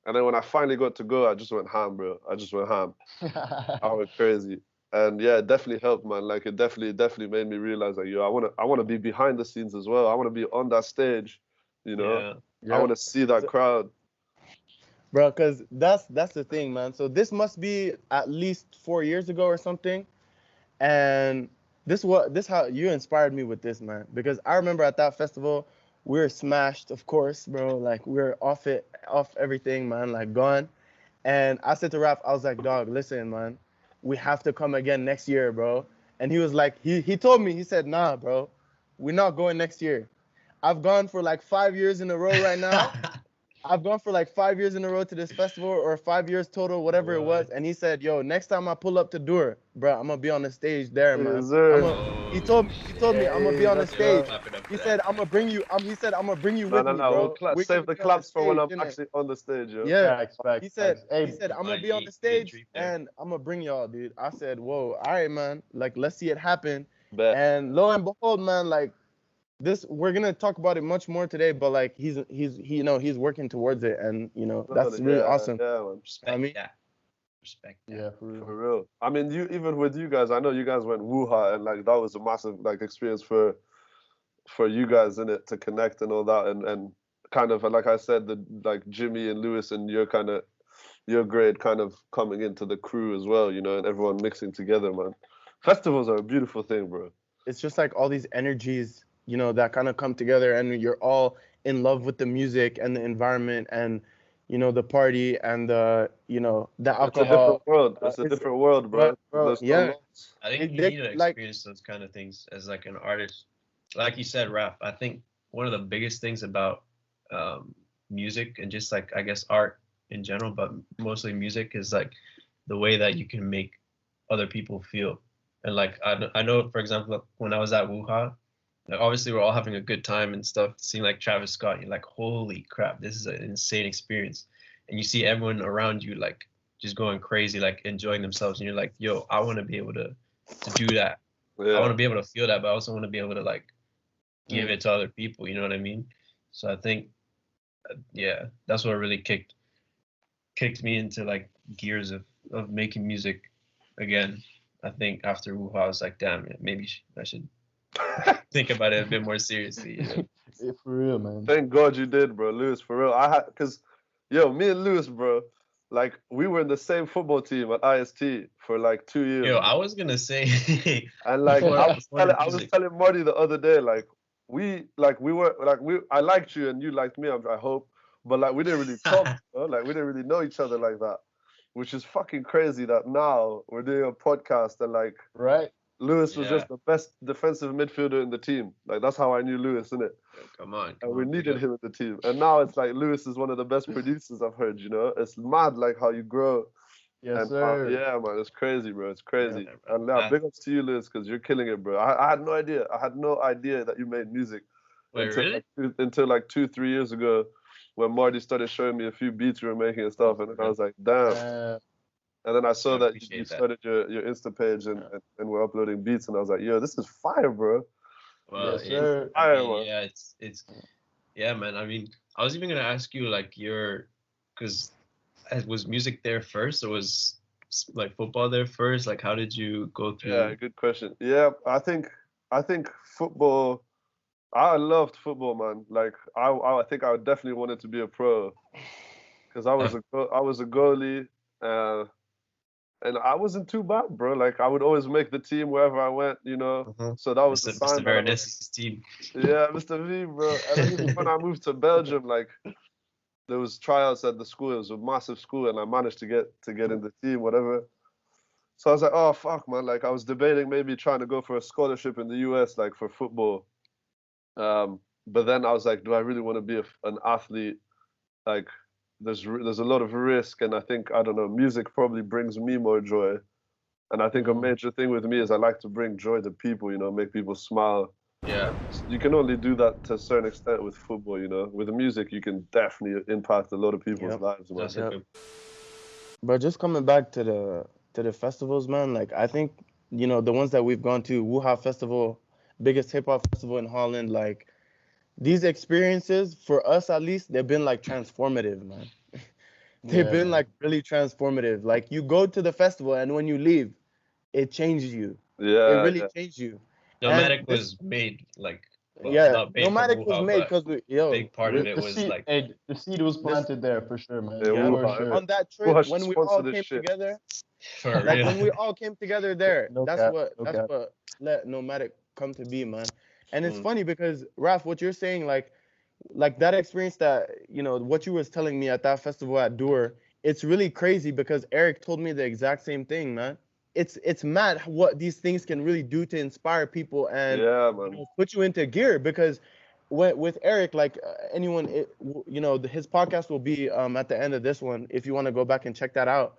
And then when I finally got to go, I just went ham, bro. I just went ham. I went crazy. And yeah, it definitely helped, man. Like it definitely made me realize like, yo, I wanna be behind the scenes as well. I wanna be on that stage, you know. Yeah. I wanna see that crowd. Bro, cause that's the thing, man. So this must be at least 4 years ago or something. And this how you inspired me with this, man. Because I remember at that festival, we were smashed, of course, bro. Like we were off everything, man, like gone. And I said to Raf, I was like, dog, listen, man, we have to come again next year, bro. And he was like, he told me, he said, nah, bro, we're not going next year. I've gone for like 5 years in a row right now. I've gone for like 5 years in a row to this festival, or 5 years total, whatever it was. And he said, yo, next time I pull up to Dur, bro, I'm gonna be on the stage there, man. He told me I'm gonna be on the stage. He said, I'm gonna bring you. He said, I'm gonna bring you with me, bro. We'll save the claps for when I'm actually on the stage, yo. Yeah. He said, I'm gonna be on the stage and I'm gonna bring y'all, dude. I said, whoa, all right, man. Like, let's see it happen. And lo and behold, man, like, we're gonna talk about it much more today, but like he's working towards it, and you know that's really awesome. Yeah, man. Respect. Yeah, for real. I mean, even with you guys, I know you guys went Wuha, and like that was a massive like experience for you guys in it to connect and all that, and kind of like I said, like Jimmy and Lewis and your grade kind of coming into the crew as well, you know, and everyone mixing together, man. Festivals are a beautiful thing, bro. It's just like all these energies, you know, that kind of come together, and you're all in love with the music and the environment and, you know, the party and the, you know, the alcohol. It's a different world, bro. Yeah. I think you need to experience those kind of things as like an artist. Like you said, Raf, I think one of the biggest things about music and just like, I guess, art in general, but mostly music, is like the way that you can make other people feel. And like, I know, for example, when I was at Wuha, like obviously we're all having a good time and stuff, seeing like Travis Scott, you're like, holy crap, this is an insane experience. And you see everyone around you like just going crazy, like enjoying themselves, and you're like, yo, I want to be able to do that. I want to be able to feel that, but I also want to be able to like give it to other people, you know what I mean? So I think that's what really kicked me into like gears of making music again. I think after Wuha, I was like, damn, maybe I should think about it a bit more seriously. You know? Yeah, for real, man. Thank God you did, bro. Lewis, for real. Because me and Lewis, bro, like we were in the same football team at IST for like 2 years. Yo, I was gonna say, and like I was telling Marty the other day, like I liked you and you liked me, I hope, but like we didn't really talk, bro. Like we didn't really know each other like that, which is fucking crazy that now we're doing a podcast and like Right. Lewis was just the best defensive midfielder in the team. Like that's how I knew Lewis, innit? Yo, come on. And we needed him in the team. And now it's like Lewis is one of the best producers I've heard, you know? It's mad like how you grow. Yes, And sir. yeah, man, it's crazy, bro. It's crazy. Yeah, and yeah, big ups to you, Lewis, because you're killing it, bro. I had no idea. I had no idea that you made music. Wait, really? Until like 2-3 years ago when Marty started showing me a few beats we were making and stuff. And then I was like, damn. And then I saw that you started your Insta page and we're uploading beats, and I was like, yo, this is fire, bro. Well, yes, sir. I mean, yeah, it's yeah, man. I mean, I was even gonna ask you like because was music there first, or was like football there first? Like, how did you go through? Yeah, good question. Yeah, I think football. I loved football, man. Like I think I definitely wanted to be a pro because I was a goalie. And I wasn't too bad, bro. Like I would always make the team wherever I went, you know. So that was the sign. Mr. Veronesi's team. Yeah, Mr. V, bro. And even when I moved to Belgium, like there was tryouts at the school. It was a massive school, and I managed to get in the team, whatever. So I was like, oh fuck, man. Like I was debating maybe trying to go for a scholarship in the US, like for football. But then I was like, do I really want to be an athlete? Like there's a lot of risk, and I think, I don't know, music probably brings me more joy. And I think a major thing with me is I like to bring joy to people, you know, make people smile. Yeah. You can only do that to a certain extent with football, you know. With the music, you can definitely impact a lot of people's lives, man. But just coming back to the festivals, man, like I think, you know, the ones that we've gone to, Wuha Festival, biggest hip hop festival in Holland, like these experiences, for us at least, they've been like transformative, man. They've been like really transformative. Like you go to the festival and when you leave, it changes you. Yeah. It really changed you. Nomadic was made like Nomadic was made because big part of it was like the seed was planted there for sure, man. Yeah, sure. On that trip when we all came together. Like when we all came together there, that's what let Nomadic come to be, man. And it's funny because Raf, what you're saying, like that experience that, you know, what you was telling me at that festival at Dur, it's really crazy because Eric told me the exact same thing, man. It's mad what these things can really do to inspire people and you know, put you into gear. Because with Eric, like anyone, you know, his podcast will be at the end of this one if you want to go back and check that out.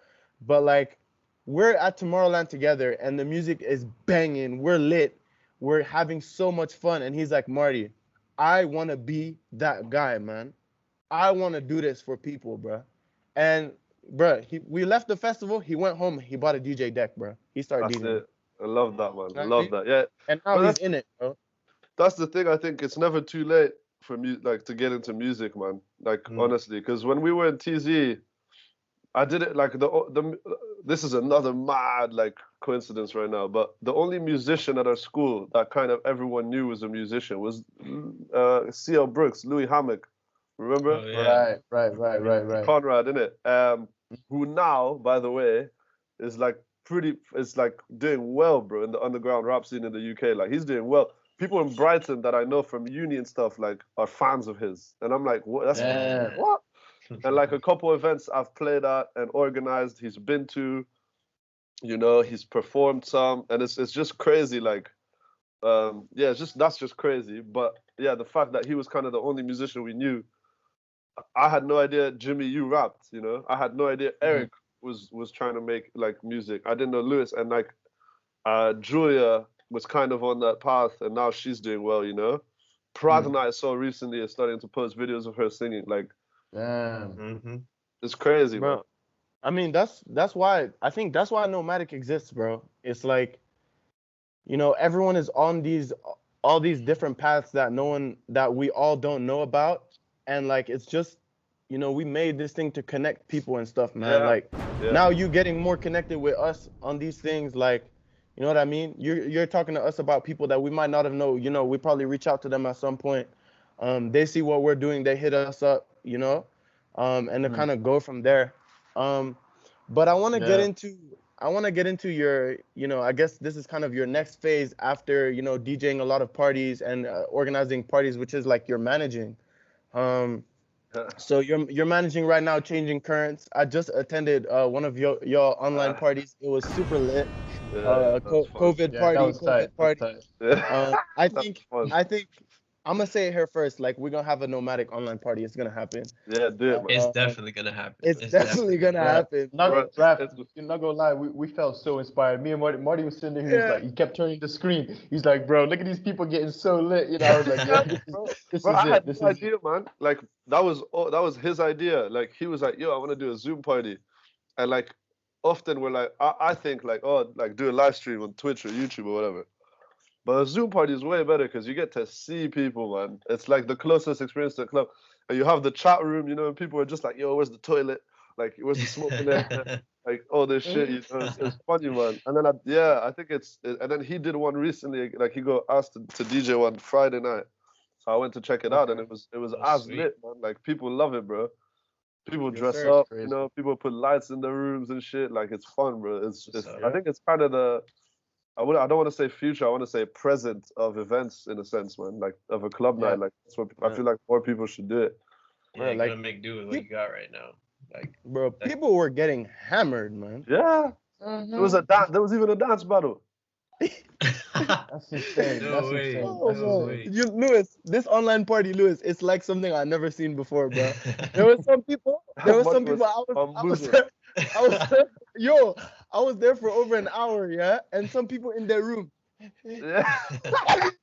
But like we're at Tomorrowland together and the music is banging, we're lit, we're having so much fun, and he's like, Marty, I want to be that guy, man. I want to do this for people, bro. And bro, we left the festival. He went home. He bought a DJ deck, bro. He started DJing. It. I love that, man. I love that. Yeah. And now he's in it, bro. That's the thing. I think it's never too late for me, like to get into music, man. Like honestly, because when we were in TZ, I did it like this is another mad like coincidence right now, but the only musician at our school that kind of everyone knew was a musician was C.L. Brooks, Louis Hammock. Remember? Oh, yeah. Right. Conrad, innit? Who now, by the way, is like doing well, bro, in the underground rap scene in the UK. Like he's doing well. People in Brighton that I know from uni and stuff like are fans of his, and I'm like, what? What? And like a couple events I've played at and organized, he's been to, you know, he's performed some, and it's just crazy. Like, that's just crazy. But yeah, the fact that he was kind of the only musician we knew. I had no idea, Jimmy, you rapped, you know. I had no idea Eric was trying to make like music. I didn't know Lewis, and like Julia was kind of on that path, and now she's doing well, you know. Pradna I saw recently is starting to post videos of her singing. Like, damn, it's crazy, bro. Man. I mean, that's why I think that's why Nomadic exists, bro. It's like, you know, everyone is on all these different paths that we all don't know about. And like, it's just, you know, we made this thing to connect people and stuff, man. Now you getting more connected with us on these things. Like, you know what I mean? You're talking to us about people that we might not have known. You know, we probably reach out to them at some point. They see what we're doing. They hit us up, you know, and to kind of go from there. But I want to get into your, you know, I guess this is kind of your next phase after, you know, DJing a lot of parties and organizing parties, which is like you're managing. So you're managing right now, changing currents. I just attended one of your online parties. It was super lit. That's fun. COVID Yeah, that party, was tight. COVID party. Yeah, I that's think fun. I think I'm gonna say it here first. Like we're gonna have a nomadic online party. It's gonna happen. Yeah, do it, man. It's Uh, definitely gonna happen. it's definitely gonna happen. Bro, Raf, it's- you're not gonna lie, we felt so inspired. Me and Marty was sitting there, he was Yeah. like, he kept turning the screen. He's like, bro, look at these people getting so lit. You know, I was like, yeah, this bro, is I it. had This no is it. idea, man. Like that was his idea. Like he was like, yo, I want to do a Zoom party, and like often we're like, I think like, oh, like do a live stream on Twitch or YouTube or whatever. But a Zoom party is way better because you get to see people, man. It's like the closest experience to a club. And you have the chat room, you know, and people are just like, yo, where's the toilet? Like, where's the smoking area? Like, all this shit, you know, it's funny, man. And then, I think and then he did one recently, like he got asked to DJ one Friday night. So I went to check it out and it was Oh, as sweet. lit, man. Like, people love it, bro. People Yes, dress sir. up, Crazy. you know, people put lights in the rooms and shit. Like, it's fun, bro. What's up? I think it's kind of I don't want to say future. I want to say present of events in a sense, man. Like of a club Yeah. night. Like that's what I feel like more people should do it. Yeah, Bro, you like, gotta make do with what you got right now. Like, bro, people were getting hammered, man. Yeah. There was There was even a dance battle. That's insane. No That's way. insane. Oh, That's bro. insane. Lewis, this online party, Lewis, it's like something I've never seen before, bro. There were some people. I was Bamboozled. there, I was there, yo, I was there for over an hour, yeah, and some people in their room Yeah.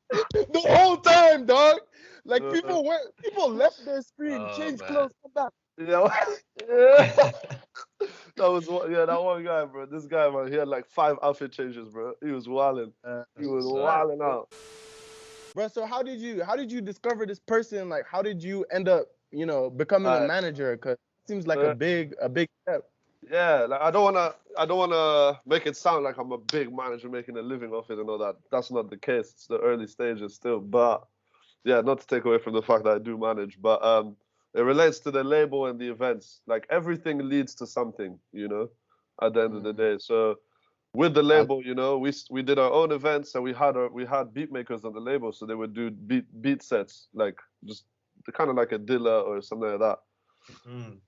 the whole time, dog. Like Uh, people left their screen, Oh, changed man. clothes, come back. Yeah. That one guy, bro. This guy, man, he had like 5 outfit changes, bro. He was wilding. He was what's up. wilding out. Bro, so how did you discover this person? Like, how did you end up, becoming a manager? Because it seems like a big step. Yeah, like I don't wanna make it sound like I'm a big manager making a living off it and all that. That's not the case. It's the early stages still. But yeah, not to take away from the fact that I do manage, but it relates to the label and the events. Like everything leads to something, you know, at the end of the day. So with the label, you know, we did our own events and we had beat makers on the label, so they would do beat sets, like just kind of like a Dilla or something like that.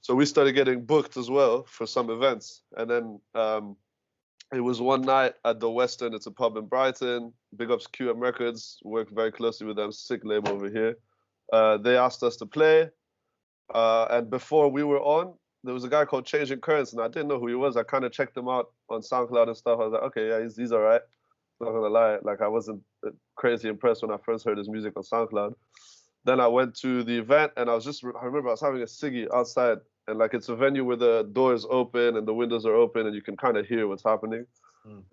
So we started getting booked as well for some events. And then it was one night at the Western. It's a pub in Brighton. Big ups QM Records. Work very closely with them. Sick label over here. They asked us to play. And before we were on, there was a guy called Changing Currents, and I didn't know who he was. I kind of checked him out on SoundCloud and stuff. I was like, okay, yeah, he's all right. Not gonna lie, like I wasn't crazy impressed when I first heard his music on SoundCloud. Then I went to the event and I remember I was having a ciggy outside, and like it's a venue where the doors open and the windows are open and you can kind of hear what's happening.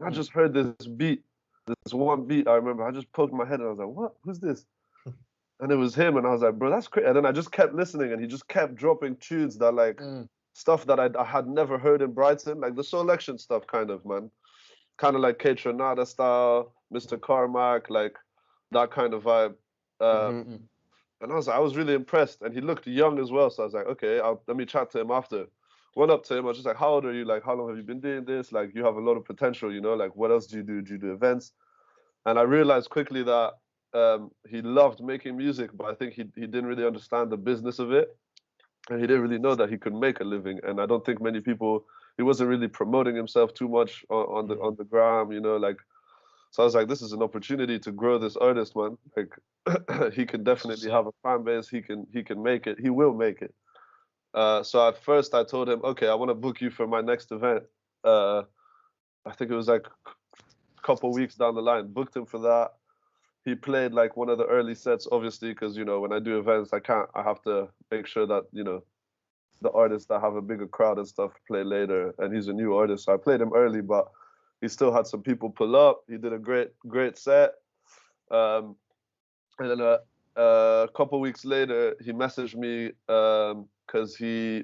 I just heard this one beat. I remember I just poked my head and I was like, what? Who's this? And it was him, and I was like, bro, that's crazy. And then I just kept listening and he just kept dropping tunes that like stuff that I had never heard in Brighton, like the selection stuff kind of, man. Kind of like K Tronada style, Mr. Carmack, like that kind of vibe. And I was really impressed, and he looked young as well. So I was like, okay, let me chat to him after. Went up to him. I was just like, how old are you? Like, how long have you been doing this? Like, you have a lot of potential, you know. Like, what else do you do? Do you do events? And I realized quickly that he loved making music, but I think he didn't really understand the business of it, and he didn't really know that he could make a living. And I don't think many people. He wasn't really promoting himself too much on the gram, you know, like. So I was like, this is an opportunity to grow this artist, man. Like, he can definitely have a fan base. He can make it. He will make it. So at first I told him, okay, I want to book you for my next event. I think it was like a couple weeks down the line. Booked him for that. He played like one of the early sets, obviously, because, you know, when I do events, I have to make sure that, you know, the artists that have a bigger crowd and stuff play later. And he's a new artist, so I played him early, but he still had some people pull up. He did a great set. And then a couple weeks later, he messaged me because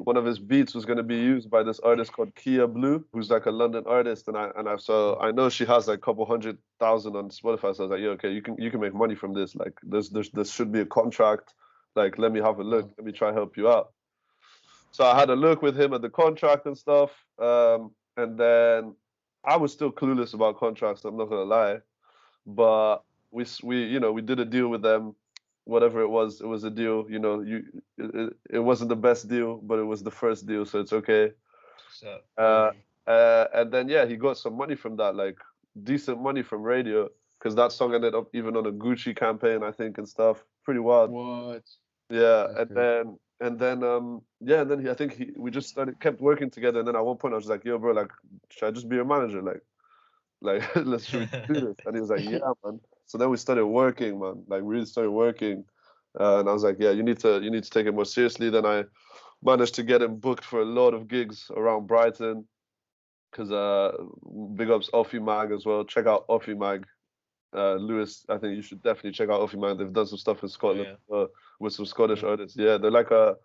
one of his beats was going to be used by this artist called Kia Blue, who's like a London artist. And I know she has like a couple 100,000 on Spotify. So I was like, yeah, okay, you can make money from this. Like there should be a contract. Like, let me have a look. Let me try help you out. So I had a look with him at the contract and stuff. And then I was still clueless about contracts, I'm not gonna lie, but we did a deal with them. whatever it was a deal. You know, it wasn't the best deal, but it was the first deal, so it's okay. So, And then yeah, he got some money from that, like decent money from radio, because that song ended up even on a Gucci campaign, I think, and stuff. Pretty wild. What? Yeah, That's and then yeah, and then I think we just kept working together, and then at one point I was like, yo, bro, like, should I just be your manager, like should we do this? And he was like, yeah, man. So then we started working, man, like really started working, and I was like, yeah, you need to take it more seriously. Then I managed to get him booked for a lot of gigs around Brighton, because big ups Offie Mag as well. Check out Offie Mag. Lewis, I think you should definitely check out Offie Mag. They've done some stuff in Scotland with some Scottish artists. Yeah, they're like a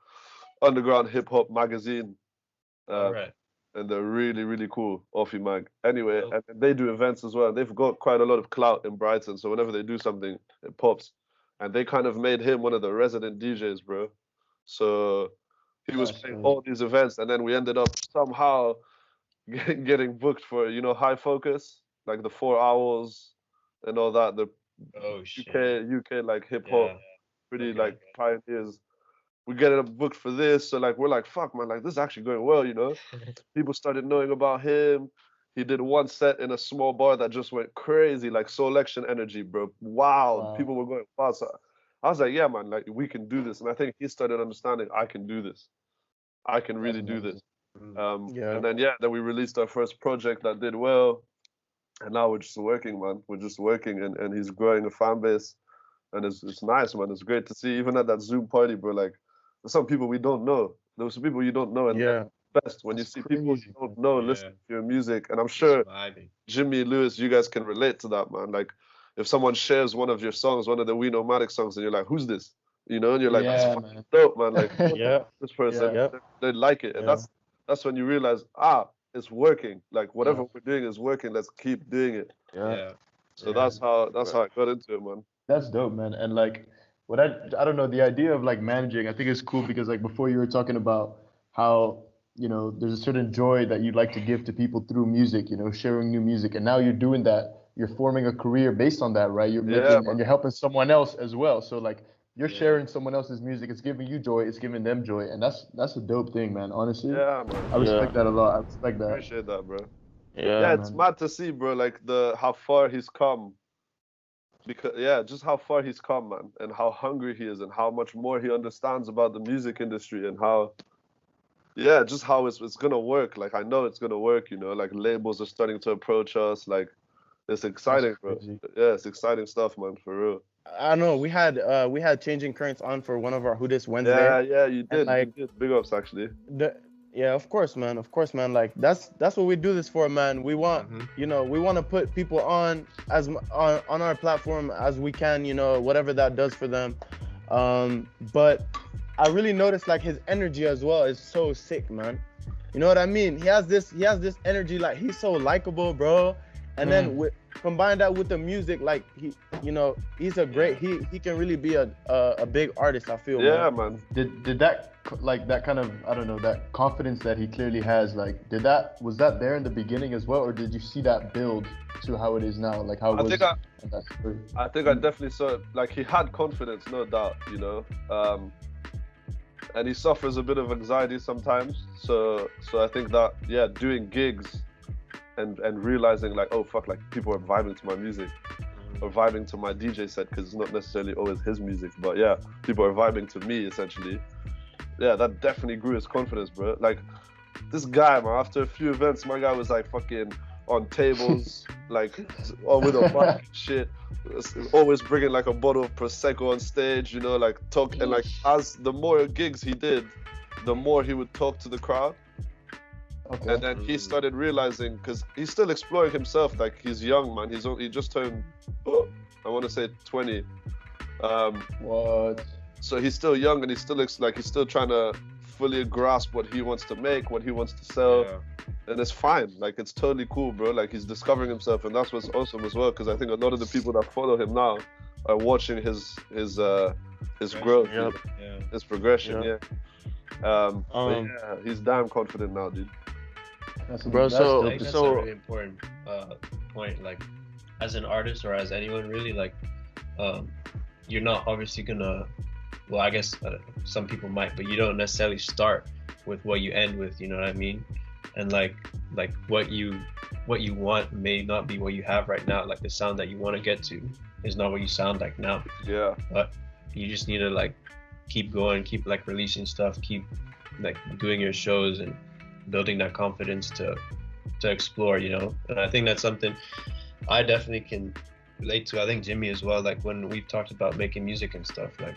underground hip hop magazine. all right. And they're really, really cool, Offie Mag. Anyway, and they do events as well. They've got quite a lot of clout in Brighton, so whenever they do something, it pops. And they kind of made him one of the resident DJs, bro. So he was playing all these events, and then we ended up somehow getting booked for, you know, High Focus, like the 4 hours and all that. The UK like hip hop, pretty like pioneers. We get it booked for this, so like we're like, fuck, man, like this is actually going well, you know. People started knowing about him. He did one set in a small bar that just went crazy, like Selection energy, bro. Wow. People were going fast. So I was like, yeah, man, like we can do this. And I think he started understanding, I can do this. I can really do this. And then we released our first project that did well, and now we're just working, man. We're just working, and he's growing a fan base, and it's nice, man. It's great to see. Even at that Zoom party, bro, like there's some people we don't know. There's some people you don't know, and best when you see people you don't know listen to your music. And I'm sure Jimmy, Lewis, you guys can relate to that, man. Like if someone shares one of your songs, one of the We.Nomadic songs, and you're like, who's this? You know, and you're like, that's fucking dope, man. Like this person, they like it, and that's when you realize, it's working. Like whatever we're doing is working. Let's keep doing it. So that's how I got into it, man. That's dope, man. And like what I don't know, the idea of like managing, I think it's cool because like before you were talking about how, you know, there's a certain joy that you'd like to give to people through music, you know, sharing new music. And now you're doing that. You're forming a career based on that, right? You're making and you're helping someone else as well. So like you're sharing someone else's music. It's giving you joy. It's giving them joy. And that's a dope thing, man. Honestly. Yeah, man. I respect that a lot. I respect that. Appreciate that, bro. Yeah, it's mad to see, bro, like how far he's come. Because just how far he's come, man, and how hungry he is, and how much more he understands about the music industry, and how just how it's gonna work. Like I know it's gonna work, you know, like labels are starting to approach us. Like it's exciting, bro. Yeah, it's exciting stuff, man, for real. I know we had Changing Currents on for one of our Who Dis Wednesday. Yeah, you did. Like, you did. Big ups, actually. Of course, man. Like that's what we do this for, man. We want, you know, we want to put people on our platform as we can, you know, whatever that does for them. But I really noticed like his energy as well is so sick, man. You know what I mean? He has this energy, like he's so likable, bro. And then combine that with the music, like he's a great, he can really be a big artist, I feel. Man. Did that, like that kind of, I don't know, that confidence that he clearly has, like was that there in the beginning as well, or did you see that build to how it is now, like how it was? I think I definitely saw it. Like he had confidence, no doubt, you know, and he suffers a bit of anxiety sometimes. So I think that doing gigs and realizing like, oh fuck, like people are vibing to my music or vibing to my DJ set, because it's not necessarily always his music, but people are vibing to me essentially. That definitely grew his confidence, bro. Like this guy, man, after a few events, my guy was like fucking on tables, like all with a mic and shit, always bringing like a bottle of Prosecco on stage, you know, like talk. And like as the more gigs he did, the more he would talk to the crowd. Okay. And then he started realizing, because he's still exploring himself, like he's young, man. He just turned, I want to say 20. What? So he's still young, and he's still trying to fully grasp what he wants to make, what he wants to sell. And it's fine. Like it's totally cool, bro. Like he's discovering himself, and that's what's awesome as well. Because I think a lot of the people that follow him now are watching his growth, his progression. He's damn confident now, dude. That's a really important point. Like, as an artist or as anyone really, like, you're not obviously gonna, well, I guess some people might, but you don't necessarily start with what you end with, you know what I mean? And like what you want may not be what you have right now. Like the sound that you want to get to is not what you sound like now. Yeah. But you just need to like keep going, keep like releasing stuff, keep like doing your shows and building that confidence to explore, you know. And I think that's something I definitely can relate to. I think Jimmy as well. Like when we've talked about making music and stuff, like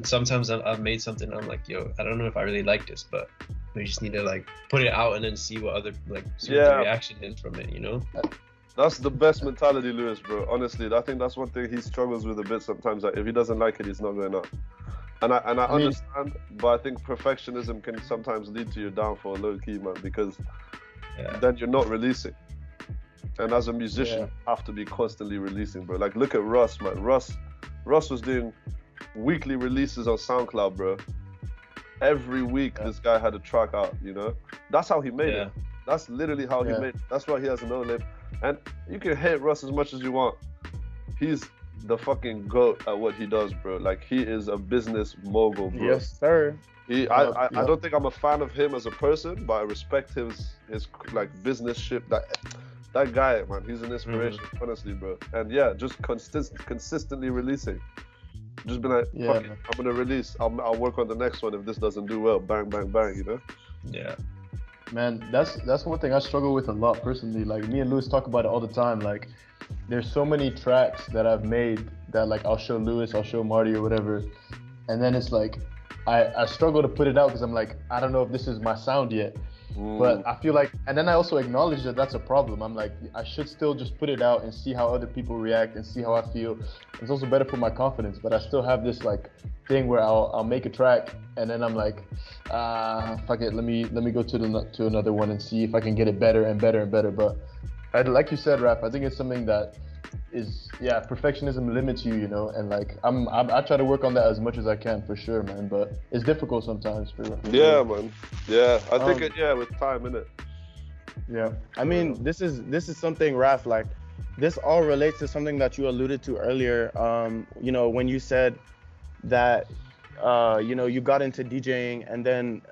sometimes I've made something, I'm like, yo, I don't know if I really like this, but we just need to like put it out and then see what other what the reaction is from it, you know. That's the best mentality, Lewis, bro. Honestly, I think that's one thing he struggles with a bit sometimes. Like if he doesn't like it, he's not going up. And I understand, but I think perfectionism can sometimes lead to your downfall, low key, man, because then you're not releasing. And as a musician, you have to be constantly releasing, bro. Like look at Russ, man. Russ was doing weekly releases on SoundCloud, bro. Every week this guy had a track out, you know. That's how he made it. That's literally how he made it. That's why he has no limit. And you can hate Russ as much as you want. He's the fucking GOAT at what he does, bro. Like he is a business mogul, bro. Yes, sir. I don't think I'm a fan of him as a person, but I respect his like business ship. That guy, man, he's an inspiration, honestly, bro. And yeah, just consistently releasing. Just be like, fuck it, I'm gonna release. I'll work on the next one if this doesn't do well. Bang, bang, bang, you know? Yeah. Man, that's one thing I struggle with a lot personally. Like me and Lewis talk about it all the time. Like there's so many tracks that I've made that like I'll show Lewis, I'll show Marty or whatever, and then it's like I struggle to put it out because I'm like, I don't know if this is my sound yet. But I feel like, and then I also acknowledge that that's a problem. I'm like, I should still just put it out and see how other people react and see how I feel. It's also better for my confidence, but I still have this like thing where I'll make a track and then I'm like, fuck it, let me go to another one and see if I can get it better and better and better. But like you said, Raf, I think it's something that is, perfectionism limits you, you know, and like I try to work on that as much as I can for sure, man, but it's difficult sometimes for man. Yeah, I think with time, innit? Yeah. I mean, this is something, Raf, like this all relates to something that you alluded to earlier, you know, when you said that you know, you got into DJing and then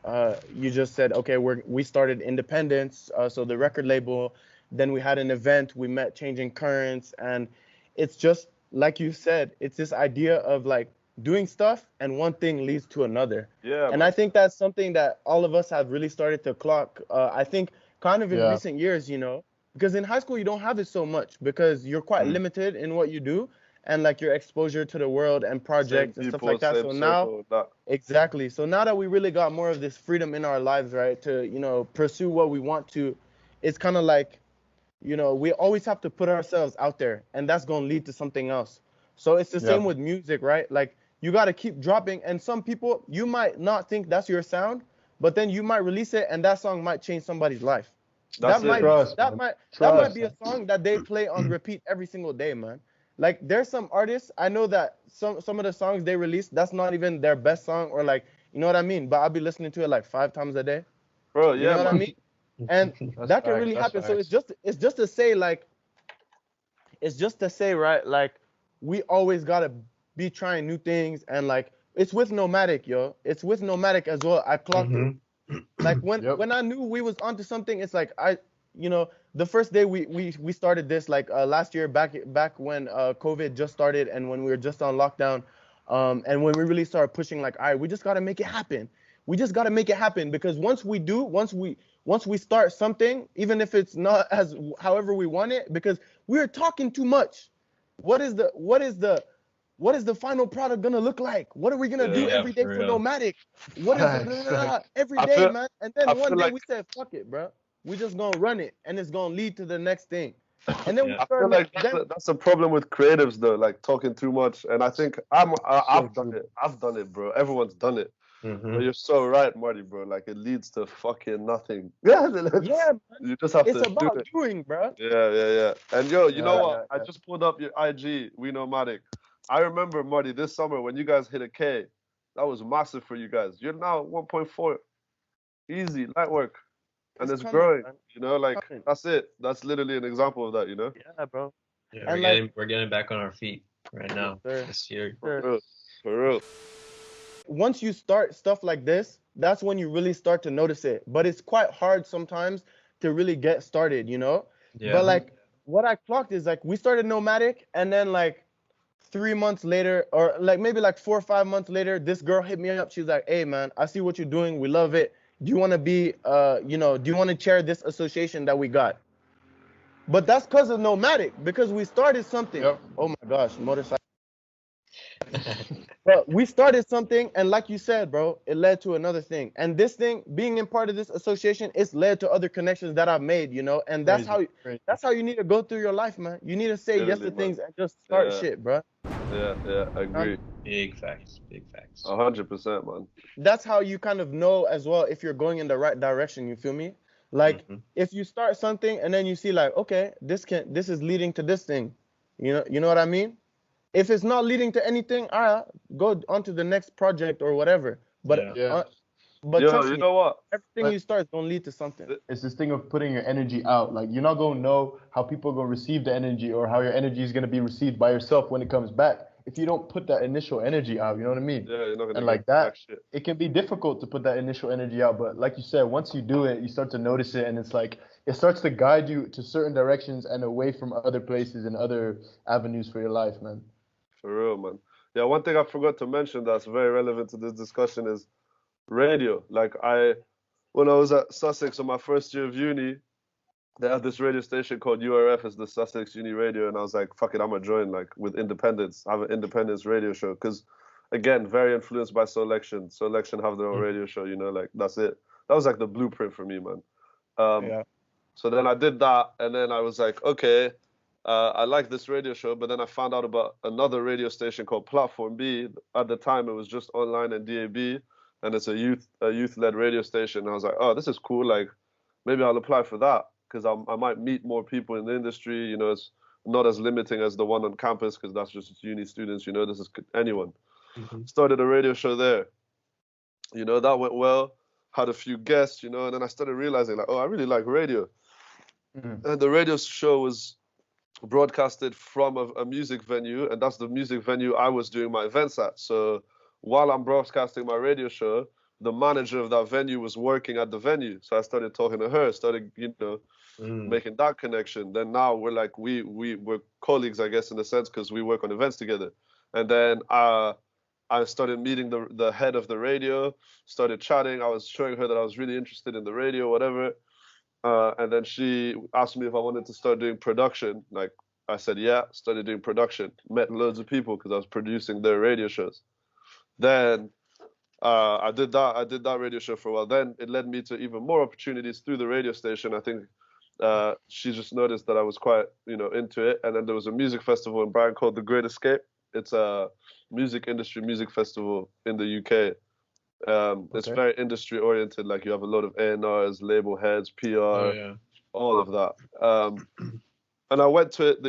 you just said, okay, we started Independence, so the record label. Then we had an event, we met Changing Currents, and it's just like you said, it's this idea of like doing stuff and one thing leads to another. Yeah. And I think that's something that all of us have really started to clock. I think kind of in recent years, you know, because in high school you don't have it so much because you're quite limited in what you do and like your exposure to the world and projects and stuff like that. So now, exactly. So now that we really got more of this freedom in our lives, right, to, you know, pursue what we want to, it's kind of like, you know, we always have to put ourselves out there and that's going to lead to something else. So it's the same with music, right? Like you got to keep dropping, and some people, you might not think that's your sound, but then you might release it and that song might change somebody's life. That might be a song that they play on repeat every single day, man. Like there's some artists, I know that some of the songs they release, that's not even their best song, or like, you know what I mean? But I'll be listening to it like 5 times a day. Bro, you know what I mean? And that can really happen. So it's just to say, like, right, like we always gotta be trying new things, and like it's with Nomadic, yo. It's with Nomadic as well. I clocked it. Like when I knew we was onto something, it's like you know, the first day we started this, like last year, back when COVID just started and when we were just on lockdown, and when we really started pushing, like, all right, we just gotta make it happen. We just gotta make it happen, because once we start something, even if it's not as however we want it, because we're talking too much. What is the final product gonna look like? What are we gonna do every day for Nomadic? What is every day, man? And then one day we said, fuck it, bro. We just gonna run it, and it's gonna lead to the next thing. And then I feel like that's a problem with creatives, though, like talking too much. And I think I've done it. I've done it, bro. Everyone's done it. But you're so right, Marty, bro. Like it leads to fucking nothing. Yeah, man. You just have it's to about do it. doing, bro. Yeah. And yo, you know what? I just pulled up your IG, We.Nomadic. I remember, Marty, this summer when you guys hit a K, that was massive for you guys. You're now at 1.4. Easy, light work. And it's growing, man. You know, like that's it. That's literally an example of that, you know? Yeah, bro. Yeah, we're getting back on our feet. right now. Sir. This year. For real. For real. Once you start stuff like this, that's when you really start to notice it. But it's quite hard sometimes to really get started, you know? Yeah. But like what I clocked is like we started Nomadic, and then like 3 months later, or like maybe like 4 or 5 months later, this girl hit me up. She's like, "Hey man, I see what you're doing. We love it. Do you want to be do you want to chair this association that we got?" But that's because of Nomadic, because we started something. Yep. Oh my gosh, motorcycle. But we started something, and like you said, bro, it led to another thing. And this thing, being in part of this association, it's led to other connections that I've made, you know. And that's Crazy. that's how you need to go through your life, man. You need to say yes to Really, man. things and just start Yeah. shit, bro. Yeah, I agree. Big facts. Big facts. 100%, man. That's how you kind of know as well if you're going in the right direction. You feel me? Like if you start something and then you see like, okay, this is leading to this thing. You know what I mean? If it's not leading to anything, all right, go on to the next project or whatever. But Yeah. but Yo, trust you me, know what? everything you start is gonna lead to something. It's this thing of putting your energy out. Like, you're not going to know how people are going to receive the energy, or how your energy is going to be received by yourself when it comes back, if you don't put that initial energy out. You know what I mean? Yeah, you're not gonna And get like that, back shit. it can be difficult to put that initial energy out. But like you said, once you do it, you start to notice it, and it's like it starts to guide you to certain directions and away from other places and other avenues for your life, man. For real, man. Yeah, one thing I forgot to mention that's very relevant to this discussion is radio. Like when I was at Sussex on my first year of uni, they had this radio station called URF, it's the Sussex Uni Radio, and I was like, fuck it, I'm gonna join like with Independence, have an Independence radio show, because again, very influenced by Selection. Selection have their own radio show, you know, like that's it. That was like the blueprint for me, man. So then I did that, and then I was like, okay, I like this radio show, but then I found out about another radio station called Platform B. At the time, it was just online and DAB, and it's a youth-led radio station. And I was like, oh, this is cool. Like, maybe I'll apply for that, because I might meet more people in the industry. You know, it's not as limiting as the one on campus, because that's just uni students. You know, this is anyone. Started a radio show there. You know, that went well. Had a few guests, you know, and then I started realizing, like, oh, I really like radio. And the radio show was broadcasted from a music venue, and that's the music venue I was doing my events at. So while I'm broadcasting my radio show, the manager of that venue was working at the venue. So I started talking to her, started, you know, making that connection. Then now we're like, we're colleagues, I guess, in a sense, because we work on events together. And then I started meeting the head of the radio, started chatting. I was showing her that I was really interested in the radio, whatever. And then she asked me if I wanted to start doing production. Like, I said, yeah, started doing production. Met loads of people because I was producing their radio shows. Then I did that radio show for a while. Then it led me to even more opportunities through the radio station. I think she just noticed that I was quite, you know, into it. And then there was a music festival in Brighton called The Great Escape. It's a music festival in the UK. It's very industry oriented. Like, you have a lot of A&Rs, label heads, PR, all of that. And I went to it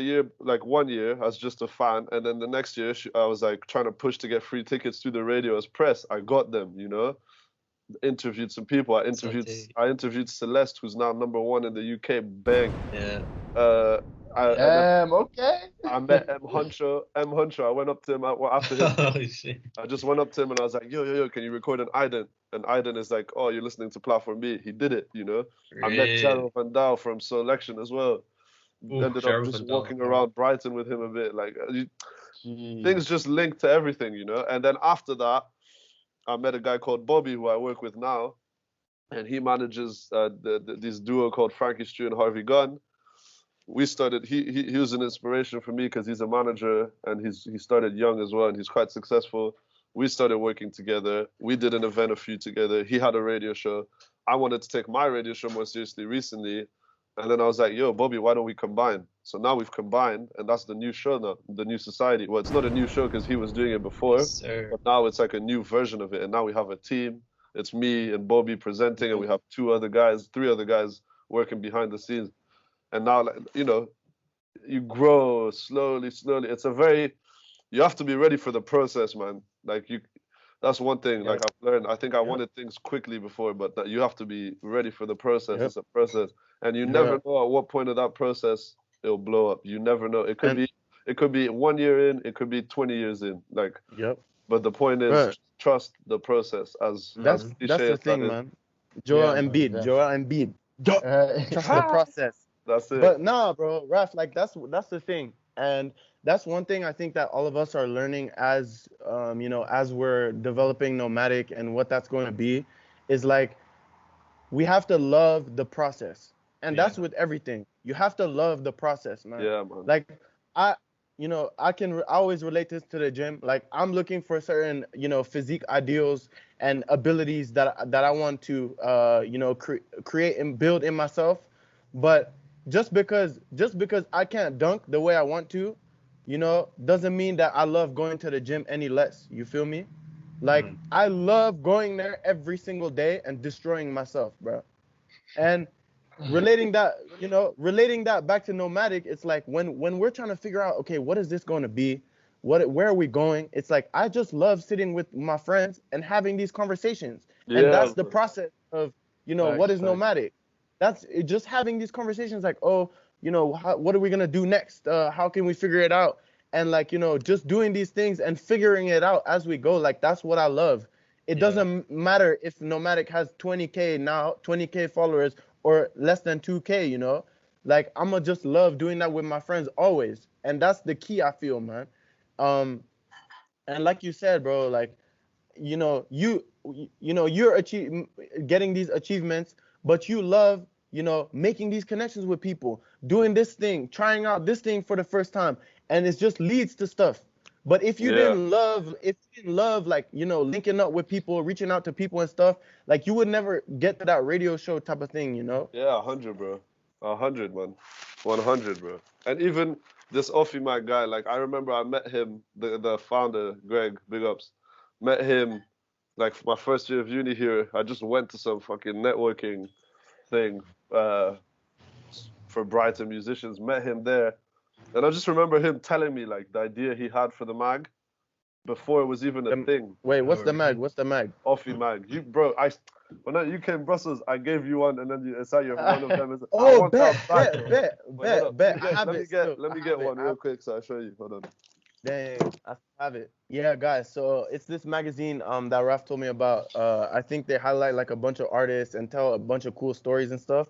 1 year as just a fan, and then the next year I was like trying to push to get free tickets through the radio as press. I got them, you know. Interviewed some people. I interviewed Celeste, who's now #1 in the UK. Bang. Yeah. I met M Huncho. I went up to him after him. Oh, shit. I just went up to him and I was like, yo, can you record an ident? And ident is like, oh, you're listening to Platform B. He did it, you know. I met Gerald Van Daal from Selection as well. Ended up just walking around Brighton with him a bit. Like, things just linked to everything, you know. And then after that, I met a guy called Bobby, who I work with now. And he manages this duo called Frankie Stew and Harvey Gunn. We started, he was an inspiration for me because he's a manager and he started young as well, and he's quite successful. We started working together. We did an event or few together. He had a radio show. I wanted to take my radio show more seriously recently. And then I was like, yo, Bobby, why don't we combine? So now we've combined, and that's the new show now, the new society. Well, it's not a new show because he was doing it before, but now it's like a new version of it. And now we have a team. It's me and Bobby presenting, and we have three other guys working behind the scenes. And now, you know, you grow slowly. It's you have to be ready for the process, man. Like, that's one thing. Like, I've learned. I think I wanted things quickly before, but you have to be ready for the process. It's a process, and you never know at what point of that process it'll blow up. You never know. It It could be 1 year in, it could be 20 years in. Like, Yep. but the point is, Bruh. trust the process. That's Cliche the as that thing, is. man. Joel Yeah, man, Embiid, yeah. Joel Embiid. Trust the process. That's it. But nah, bro, Raf, like that's the thing, and that's one thing I think that all of us are learning as you know, as we're developing Nomadic and what that's going to be, is like we have to love the process, and that's with everything. You have to love the process, man. Yeah, man. Like I, you know, I always relate this to the gym. Like I'm looking for certain, you know, physique ideals and abilities that I want to, you know, create and build in myself. But just because I can't dunk the way I want to, you know, doesn't mean that I love going to the gym any less. You feel me? Like I love going there every single day and destroying myself, bro. And relating that back to Nomadic, it's like when we're trying to figure out, okay, what is this going to be? Where are we going? It's like I just love sitting with my friends and having these conversations. And that's the process of, you know, what is Nomadic? That's it, just having these conversations like, oh, you know, what are we going to do next? How can we figure it out? And like, you know, just doing these things and figuring it out as we go. Like, that's what I love. It doesn't matter if Nomadic has 20K now, 20K followers or less than 2K, you know, like I'ma just love doing that with my friends always. And that's the key, I feel, man. And like you said, bro, like, you know, you're getting these achievements, but you love, you know, making these connections with people, doing this thing, trying out this thing for the first time, and it just leads to stuff. But if you didn't love, like, you know, linking up with people, reaching out to people and stuff, like you would never get to that radio show type of thing, you know? Yeah, 100, bro. 100, man. 100, bro. And even this Offie Mac guy, like I remember I met him, the founder, Greg, big ups. Met him like my first year of uni here. I just went to some fucking networking thing for Brighton musicians, met him there. And I just remember him telling me like the idea he had for the mag before it was even a thing. Wait, what's the mag? What's the mag? Offie mag. You, bro, when you came to Brussels, I gave you one, and then it's like you're one of them. Oh, bet. I have let it. Let me get one real quick so I show you. Hold on. Dang, I have it. Yeah, guys. So it's this magazine that Raf told me about. I think they highlight like a bunch of artists and tell a bunch of cool stories and stuff.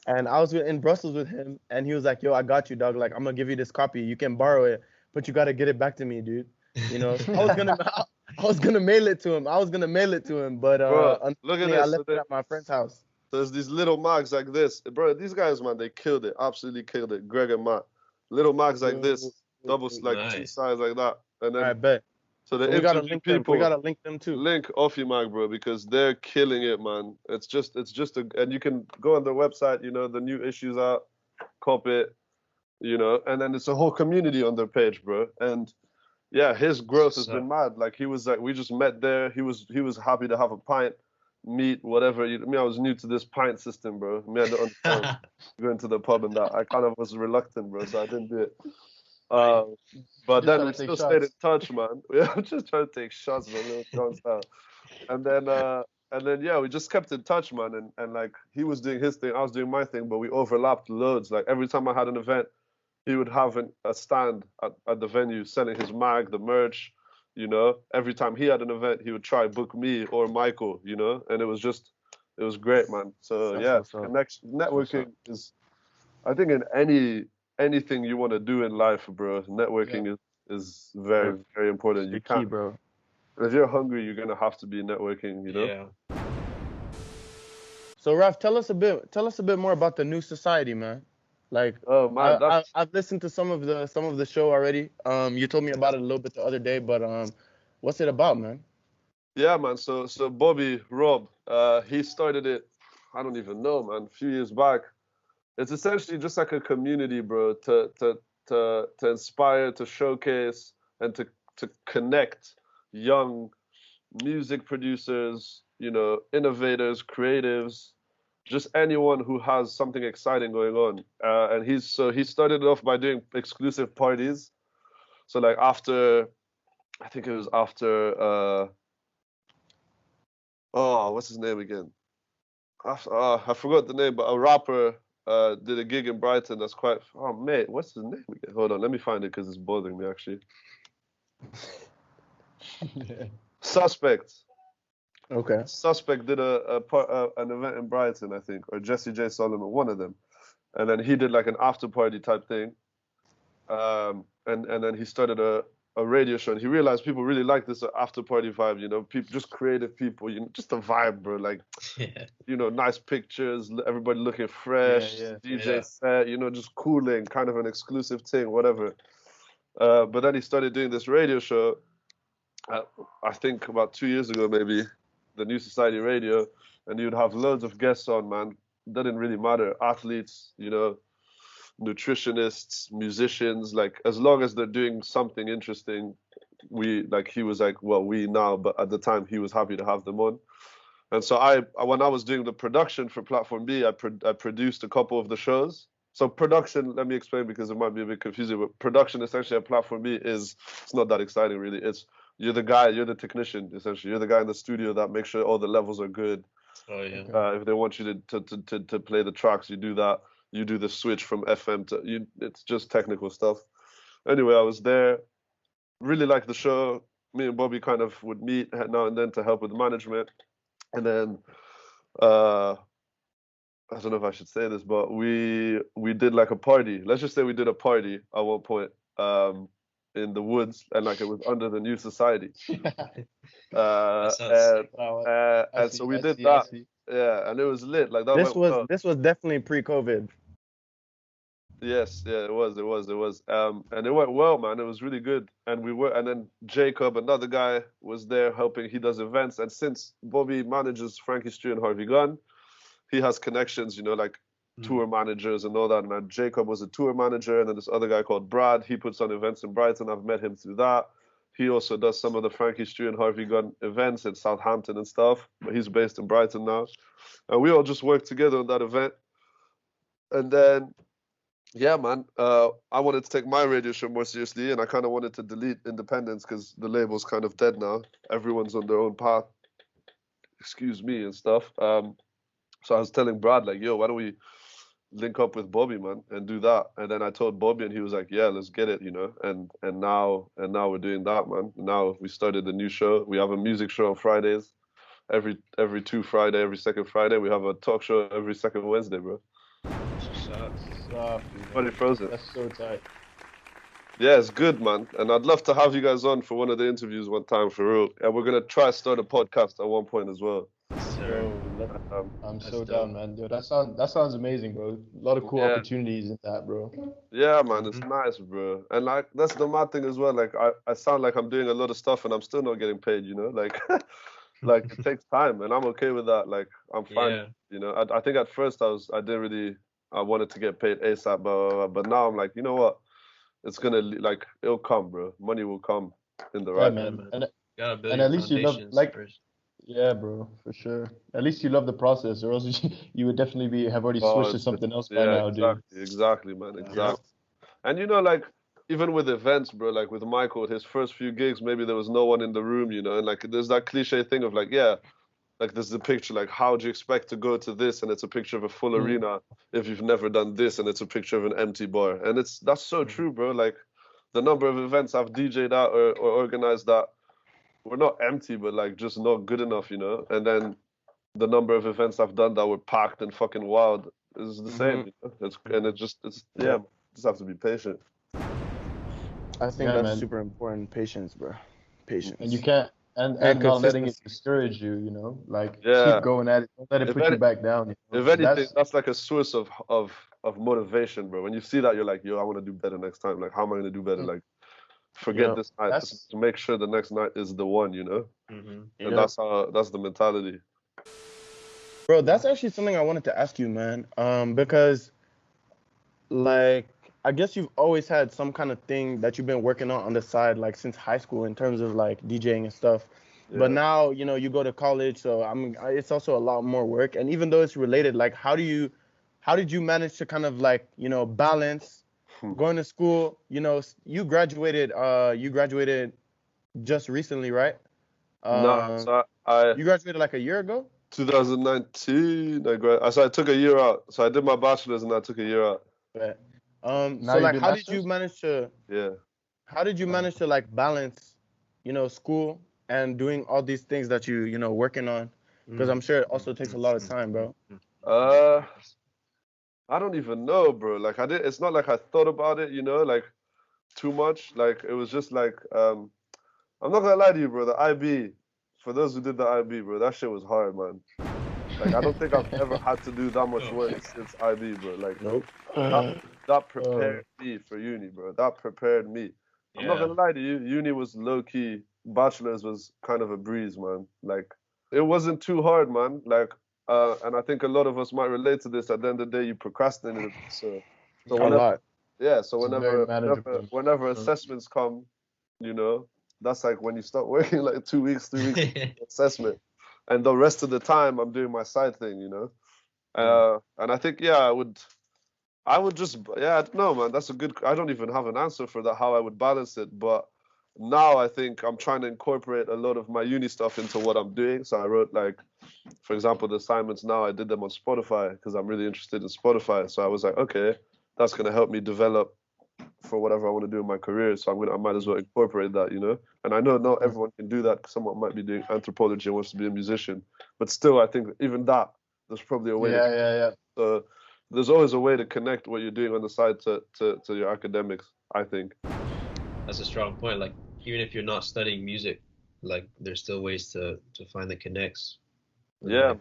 And I was in Brussels with him, and he was like, "Yo, I got you, dog. Like, I'm gonna give you this copy. You can borrow it, but you gotta get it back to me, dude. You know." I was gonna mail it to him. But bro, look at this. I left it at my friend's house. There's these little mags like this, bro. These guys, man, they killed it. Absolutely killed it. Greg and Matt, little mags like this, double like two sides like that, and then I bet. So we gotta link them. We gotta link them too. Link Offie Mag, bro, because they're killing it, man. It's just and you can go on their website, you know, the new issues out, cop it, you know, and then it's a whole community on their page, bro. And yeah, his growth has been mad. Like he was like, we just met there. He was happy to have a pint, meet, whatever. I was new to this pint system, bro. I don't understand going to the pub and that. I kind of was reluctant, bro, so I didn't do it. But then we still stayed in touch, man. I'm just trying to take shots, man, little strong style. And then yeah, we just kept in touch, man. And like he was doing his thing, I was doing my thing, but we overlapped loads. Like every time I had an event, he would have a stand at the venue selling his mag, the merch, you know. Every time he had an event, he would try book me or Michael, you know. And it was great, man. So yeah, networking is, I think, in anything you want to do in life, bro, networking is very, very important. You can't, key, bro. If you're hungry, you're gonna have to be networking, you know. Yeah. So Raf, tell us a bit more about the new society, man. Like, oh man, I've listened to some of the show already. You told me about it a little bit the other day, but what's it about, man? Yeah, man. So Bobby Rob, he started it. I don't even know, man. A few years back. It's essentially just like a community, bro, to inspire, to showcase, and to connect young music producers, you know, innovators, creatives, just anyone who has something exciting going on. And he started it off by doing exclusive parties. So like I think it was after, what's his name again? I forgot the name, but a rapper did a gig in Brighton that's quite. Oh mate, what's his name again? Hold on, let me find it because it's bothering me actually. Suspect. Okay. Suspect did an event in Brighton, I think, or Jesse J Solomon, one of them, and then he did like an after party type thing, and then he started a radio show, and he realized people really like this after party vibe, you know, people, just creative people, you know, just a vibe, bro, like, you know, nice pictures, everybody looking fresh, DJ set, you know, just cooling, kind of an exclusive thing, whatever. But then he started doing this radio show, I think about 2 years ago, maybe, the New Society Radio, and you'd have loads of guests on, man. Doesn't really matter. Athletes, you know, nutritionists, musicians, like as long as they're doing something interesting, he was like, well, we now, but at the time he was happy to have them on. And so when I was doing the production for Platform B, I produced a couple of the shows. So production, let me explain because it might be a bit confusing, but production essentially at Platform B it's not that exciting really. You're the guy, you're the technician, essentially. You're the guy in the studio that makes sure all the levels are good. Oh, yeah. If they want you to play the tracks, you do that. You do the switch from FM to... it's just technical stuff. Anyway, I was there. Really liked the show. Me and Bobby kind of would meet now and then to help with the management. And then, I don't know if I should say this, but we did like a party. Let's just say we did a party at one point. In the woods, and like it was under the New Society. And so we did that. Yeah, and it was lit. Like that. This was definitely pre-COVID. Yes, yeah, it was. And it went well, man. It was really good. And then Jacob, another guy, was there helping. He does events, and since Bobby manages Frankie Stew and Harvey Gunn, he has connections, you know, like tour managers and all that. And then Jacob was a tour manager, and then this other guy called Brad, he puts on events in Brighton. I've met him through that. He also does some of the Frankie Stew and Harvey Gunn events in Southampton and stuff, but he's based in Brighton now. And we all just worked together on that event. And then, yeah, man, I wanted to take my radio show more seriously, and I kind of wanted to delete Independence because the label's kind of dead now. Everyone's on their own path, excuse me, and stuff. So I was telling Brad, like, yo, why don't we link up with Bobby, man, and do that? And then I told Bobby, and he was like, yeah, let's get it, you know. And now we're doing that, man. Now we started a new show. We have a music show on Fridays, every every second Friday. We have a talk show every second Wednesday, bro. Funny frozen. That's so tight. Yeah, it's good, man. And I'd love to have you guys on for one of the interviews one time, for real. And we're gonna try to start a podcast at one point as well. I'm so down, man. Yo, that sounds amazing, bro. A lot of cool opportunities in that, bro. Yeah, man, it's nice, bro. And like that's the mad thing as well. Like I sound like I'm doing a lot of stuff and I'm still not getting paid, you know? Like like it takes time, and I'm okay with that. Like I'm fine. Yeah. You know, I think at first I wanted to get paid ASAP, but now I'm like, you know what? It's gonna it'll come, bro. Money will come in the right man. And at least you love first. Yeah, bro, for sure. At least you love the process, or else you would definitely have already switched to something else by now, dude. Exactly, man. Exactly. And you know, like even with events, bro, like with Michael, his first few gigs, maybe there was no one in the room, you know, and like there's that cliche thing of like, yeah, like there's the picture, like how do you expect to go to this, and it's a picture of a full arena if you've never done this, and it's a picture of an empty bar, and that's so true, bro. Like the number of events I've DJ'd at or organized that were not empty, but like just not good enough, you know. And then the number of events I've done that were packed and fucking wild is the same. You know? Just have to be patient. I think that's super important. Patience, bro. Patience. And you can't and not letting it discourage you, you know. Like keep going at it. Don't let it put you back down. You know? If anything, that's like a source of motivation, bro. When you see that, you're like, yo, I want to do better next time. Like, how am I gonna do better? Like, forget this night to make sure the next night is the one, you know. And that's the mentality. Bro, that's actually something I wanted to ask you, man. Because like I guess you've always had some kind of thing that you've been working on the side, like since high school, in terms of like DJing and stuff. Yeah. But now, you know, you go to college, so I mean, it's also a lot more work. And even though it's related, like, how did you manage to kind of like, you know, balance going to school? You know, you graduated just recently, right? No, so you graduated like a year ago. 2019. So I took a year out. So I did my bachelor's and I took a year out. Right. Now So you like, do how did you masters? manage to? Yeah. How did you manage to like balance, school and doing all these things that you working on? Because I'm sure it also takes a lot of time, bro. I don't even know, bro. Like it's not like I thought about it, like too much. Like it was just like I'm not gonna lie to you, bro. The IB, for those who did the IB, bro, that shit was hard, man. Like I don't think I've ever had to do that much work since IB, bro. Like Nope. that prepared me for uni, bro. That prepared me. I'm not gonna lie to you. Uni was low key. Bachelor's was kind of a breeze, man. Like it wasn't too hard, man. Like and I think a lot of us might relate to this. At the end of the day, you procrastinated. So A whenever, lot. yeah. So It's very manageable. whenever assessments come, that's like when you start working like 2 weeks, 3 weeks assessment, and the rest of the time I'm doing my side thing, and I think I would just I don't know, man. That's a good. I don't even have an answer for that how I would balance it, but now I think I'm trying to incorporate a lot of my uni stuff into what I'm doing. So I wrote like, for example, the assignments now I did them on Spotify because I'm really interested in Spotify. So I was like, okay, that's gonna help me develop for whatever I want to do in my career. So I might as well incorporate that, And I know not everyone can do that. Someone might be doing anthropology and wants to be a musician, but still, I think even that there's probably a way. Yeah. So there's always a way to connect what you're doing on the side to your academics, I think. That's a strong point. Like even if you're not studying music, like there's still ways to find the connects. Yeah.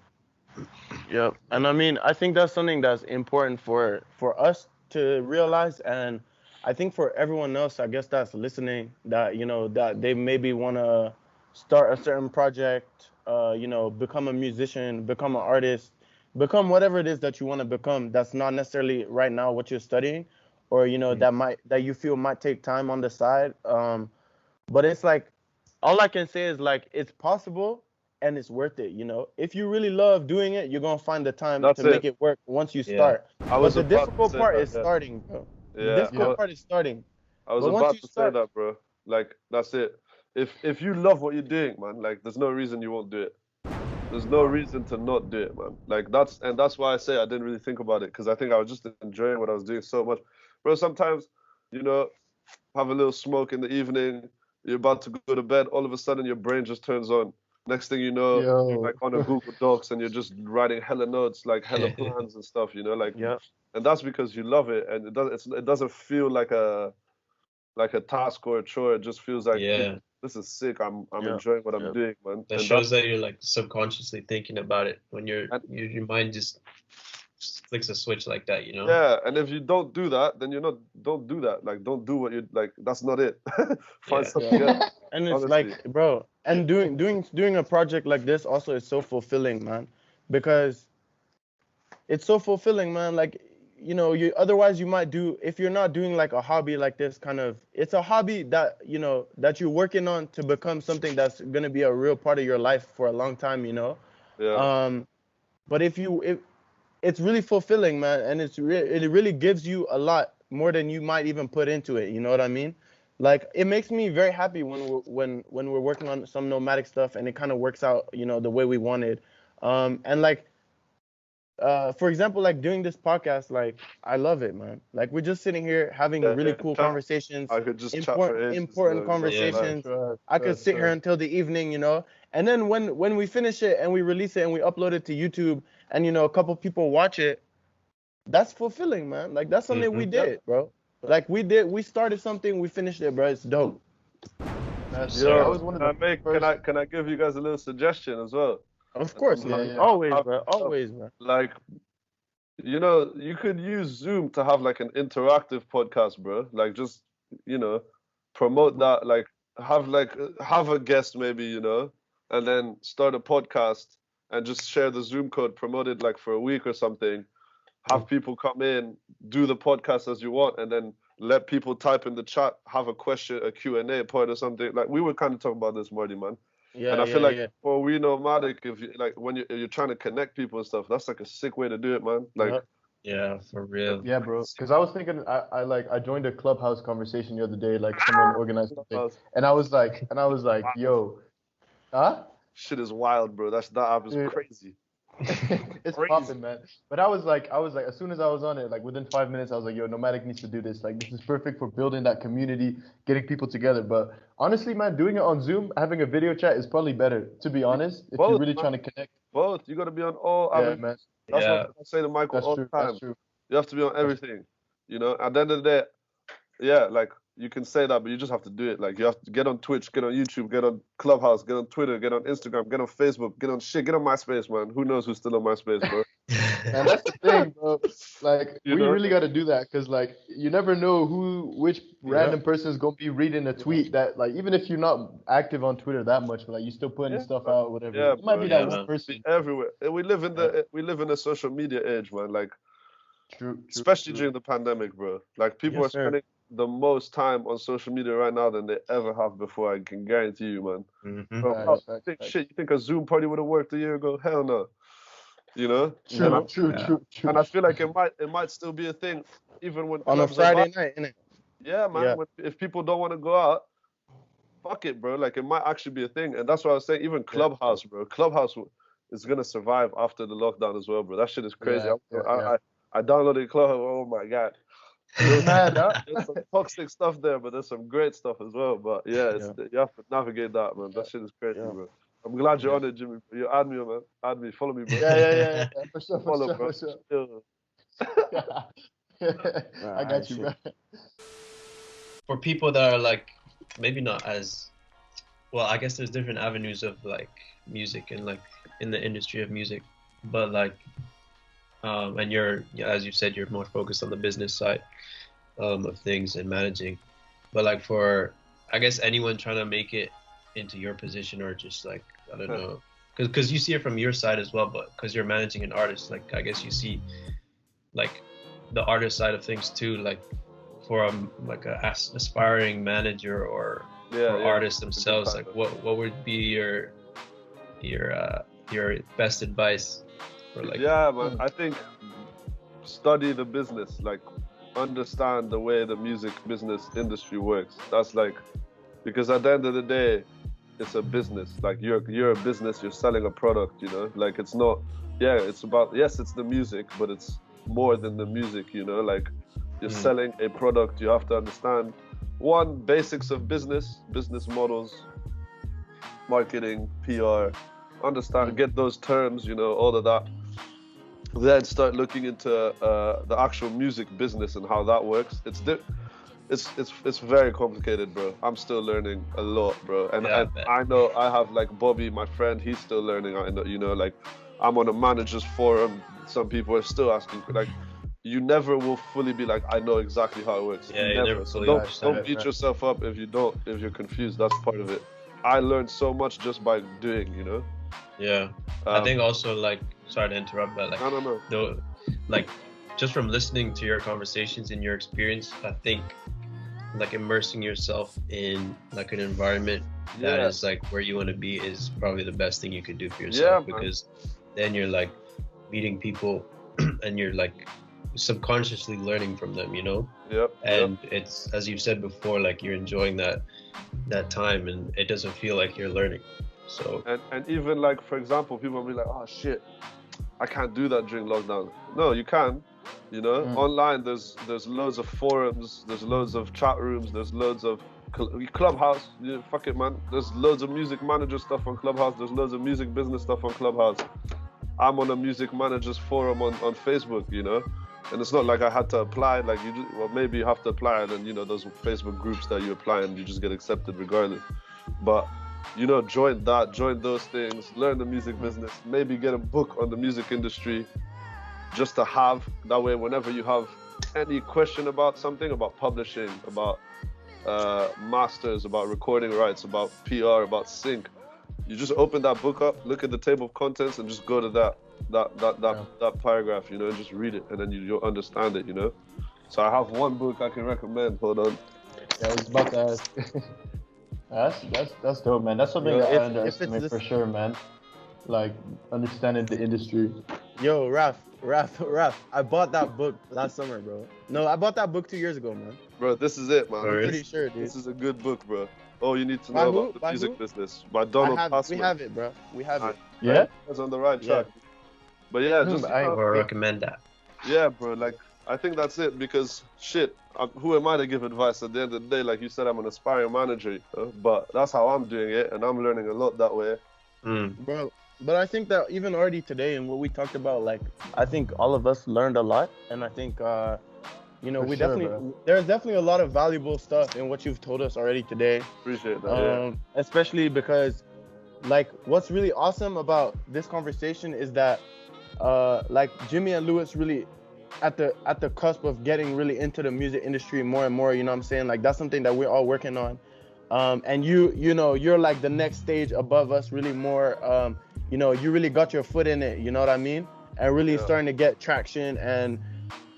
Yep. And I mean, I think that's something that's important for us to realize, and I think for everyone else, I guess that's listening, that that they maybe want to start a certain project, become a musician, become an artist, become whatever it is that you want to become. That's not necessarily right now what you're studying, or that you feel might take time on the side. But it's like, all I can say is like it's possible and it's worth it. If you really love doing it, you're gonna find the time to make it work once you start. But the difficult part is starting, bro. The difficult part is starting. I was about to say that, bro. Like that's it. If you love what you're doing, man, like there's no reason you won't do it. There's no reason to not do it, man. Like that's why I say I didn't really think about it, because I think I was just enjoying what I was doing so much. Bro, sometimes, have a little smoke in the evening, you're about to go to bed, all of a sudden your brain just turns on. Next thing you know, you're like on a Google Docs and you're just writing hella notes, like hella plans and stuff, and that's because you love it, and it doesn't feel like a task or a chore. It just feels like this is sick. I'm enjoying what I'm doing, man. That shows that you're like subconsciously thinking about it when your mind just flicks a switch like that, Yeah, and if you don't do that, then don't do that. Like don't do what you like. That's not it. Find something else. And it's like, bro, and doing a project like this also is so fulfilling, man, because it's so fulfilling, man. Like, otherwise you might do, if you're not doing like a hobby like this, kind of, it's a hobby that that you're working on to become something that's gonna be a real part of your life for a long time, but if it's really fulfilling, man, and it really gives you a lot more than you might even put into it. You know what I mean? Like, it makes me very happy when we're working on some nomadic stuff and it kind of works out, the way we wanted. And like, for example, like doing this podcast, like I love it, man. Like we're just sitting here having really cool conversations, I could just important conversations. I could sit here until the evening, And then when we finish it and we release it and we upload it to YouTube and a couple people watch it, that's fulfilling, man. Like that's something we did, bro. Like we started something, we finished it, bro. It's dope. Can I give you guys a little suggestion as well? Of course, man. Always, bro. Always, bro. Like, you could use Zoom to have like an interactive podcast, bro. Like just, promote that, like have a guest maybe, and then start a podcast and just share the Zoom code, promote it like for a week or something. Have people come in, do the podcast as you want, and then let people type in the chat, have a question, a Q&A part or something. Like we were kind of talking about this, Marty, man. Yeah, and I feel like for We.Nomadic, if you like when you're trying to connect people and stuff, that's like a sick way to do it, man. Like, yeah, for real. Yeah, bro. Because I was thinking, I joined a Clubhouse conversation the other day, like someone organized something, and I was like, yo, huh? shit is wild, bro. That app is Dude. crazy. It's Crazy. popping, man. But I was like, as soon as I was on it, like within 5 minutes, I was like, yo, Nomadic needs to do this. Like, this is perfect for building that community, getting people together. But honestly, man, doing it on Zoom, having a video chat is probably better, to be honest, if you're Both, really man. trying to connect. Both. You got to be on all Yeah, avenues. man. That's Yeah. what I say to Michael That's all true. the time. That's true. You have to be on everything. You know, at the end of the day, yeah, like you can say that, but you just have to do it. Like you have to get on Twitch, get on YouTube, get on Clubhouse, get on Twitter, get on Instagram, get on Facebook, get on shit, get on MySpace, man. Who knows who's still on MySpace, bro? And that's the thing, bro. Like, You we know? really got to do that because, like, you never know which random person is going to be reading a tweet that, like, even if you're not active on Twitter that much, but, like, you're still putting stuff out, whatever. Yeah, it might be bro, that yeah, one person. everywhere. And we live in the social media age, man. Like, True. especially during the pandemic, bro. Like people Yes, are sir. spending the most time on social media right now than they ever have before. I can guarantee you, man. Mhm. Bro, Facts. you think a Zoom party would have worked a year ago? Hell no. You know? True. And I feel like it might still be a thing even when On a clubs are Friday back. night, innit? Yeah, man. Yeah. If people don't want to go out, fuck it, bro. Like it might actually be a thing. And that's why I was saying, even Clubhouse, bro. Clubhouse is gonna survive after the lockdown as well, bro. That shit is crazy. I downloaded Clubhouse. Oh my god. Mad, huh? There's some toxic stuff there, but there's some great stuff as well. But yeah, you have to navigate that, man. That shit is crazy, bro. I'm glad you're on it, Jimmy. You add me, man. Add me. Follow me, bro. Yeah. For sure. Follow, bro. I got you, bro. For people that are like maybe not as well, I guess there's different avenues of like music and like in the industry of music, but like and you're, as you said, you're more focused on the business side of things and managing, but like for I guess anyone trying to make it into your position or just like I don't know, because you see it from your side as well, but because you're managing an artist, like I guess you see like the artist side of things too, like for like a aspiring manager or artists themselves, like what would be your best advice for like? Yeah, man. I think study the business, like understand the way the music business industry works. That's like, because at the end of the day, it's a business. Like you're a business. You're selling a product. You know, like it's not. Yeah, it's about it's the music, but it's more than the music. You know, like you're selling a product. You have to understand basics of business models, marketing, PR. Understand, get those terms. You know, all of that. Then start looking into the actual music business and how that works. It's very complicated, bro. I'm still learning a lot, bro. And I know I have like Bobby, my friend. He's still learning. I know, you know, like I'm on a managers forum. Some people are still asking. Like, you never will fully be like, I know exactly how it works. Yeah, you never fully don't beat yourself up if you're confused. That's part of it. I learned so much just by doing, you know. Yeah, I think also like, sorry to interrupt, but like no. Though, like just from listening to your conversations and your experience, I think like immersing yourself in like an environment that is like where you want to be is probably the best thing you could do for yourself, because then you're like meeting people and you're like subconsciously learning from them, you know. And it's, as you've said before, like you're enjoying that time and it doesn't feel like you're learning. So and even like, for example, people will be like, oh shit, I can't do that during lockdown. No, you can. You know, online there's loads of forums, there's loads of chat rooms, there's loads of Clubhouse. Fuck it, man. There's loads of music manager stuff on Clubhouse. There's loads of music business stuff on Clubhouse. I'm on a music managers forum on Facebook, you know. And it's not like I had to apply. Like maybe you have to apply, and then, you know, those Facebook groups that you apply and you just get accepted regardless. But, you know, join those things, learn the music business, maybe get a book on the music industry, just to have. That way, whenever you have any question about something, about publishing, about masters, about recording rights, about PR, about sync, you just open that book up, look at the table of contents, and just go to that paragraph, you know, and just read it, and then you'll understand it, you know. So I have one book I can recommend. Hold on. Yeah, I was about to ask. That's dope, man. That's something that I underestimate for sure, man. Like understanding the industry. Yo, Raf, Raf, I bought that book last summer, bro. No, I bought that book 2 years ago, man. Bro, this is it, man. Oh, I'm really? pretty sure, dude. This is a good book, bro. All you need to By know who? about the By music who? business by Donald We Passman. have it, bro. We have it. Yeah. That's on the right Yeah. track. But yeah, Hmm, just I recommend that. yeah, bro. Like I think that's it because shit. Who am I to give advice? At the end of the day, like you said, I'm an aspiring manager, you know? But that's how I'm doing it, and I'm learning a lot that way. Bro, but I think that even already today and what we talked about, like, I think all of us learned a lot, and I think you know, For we sure, definitely bro. there's definitely a lot of valuable stuff in what you've told us already today. Appreciate that. Especially because, like, what's really awesome about this conversation is that like Jimmy and Lewis really at the cusp of getting really into the music industry more and more, you know what I'm saying? Like, that's something that we're all working on. And you know, you're like the next stage above us, really more. You know, you really got your foot in it, you know what I mean? And really starting to get traction, and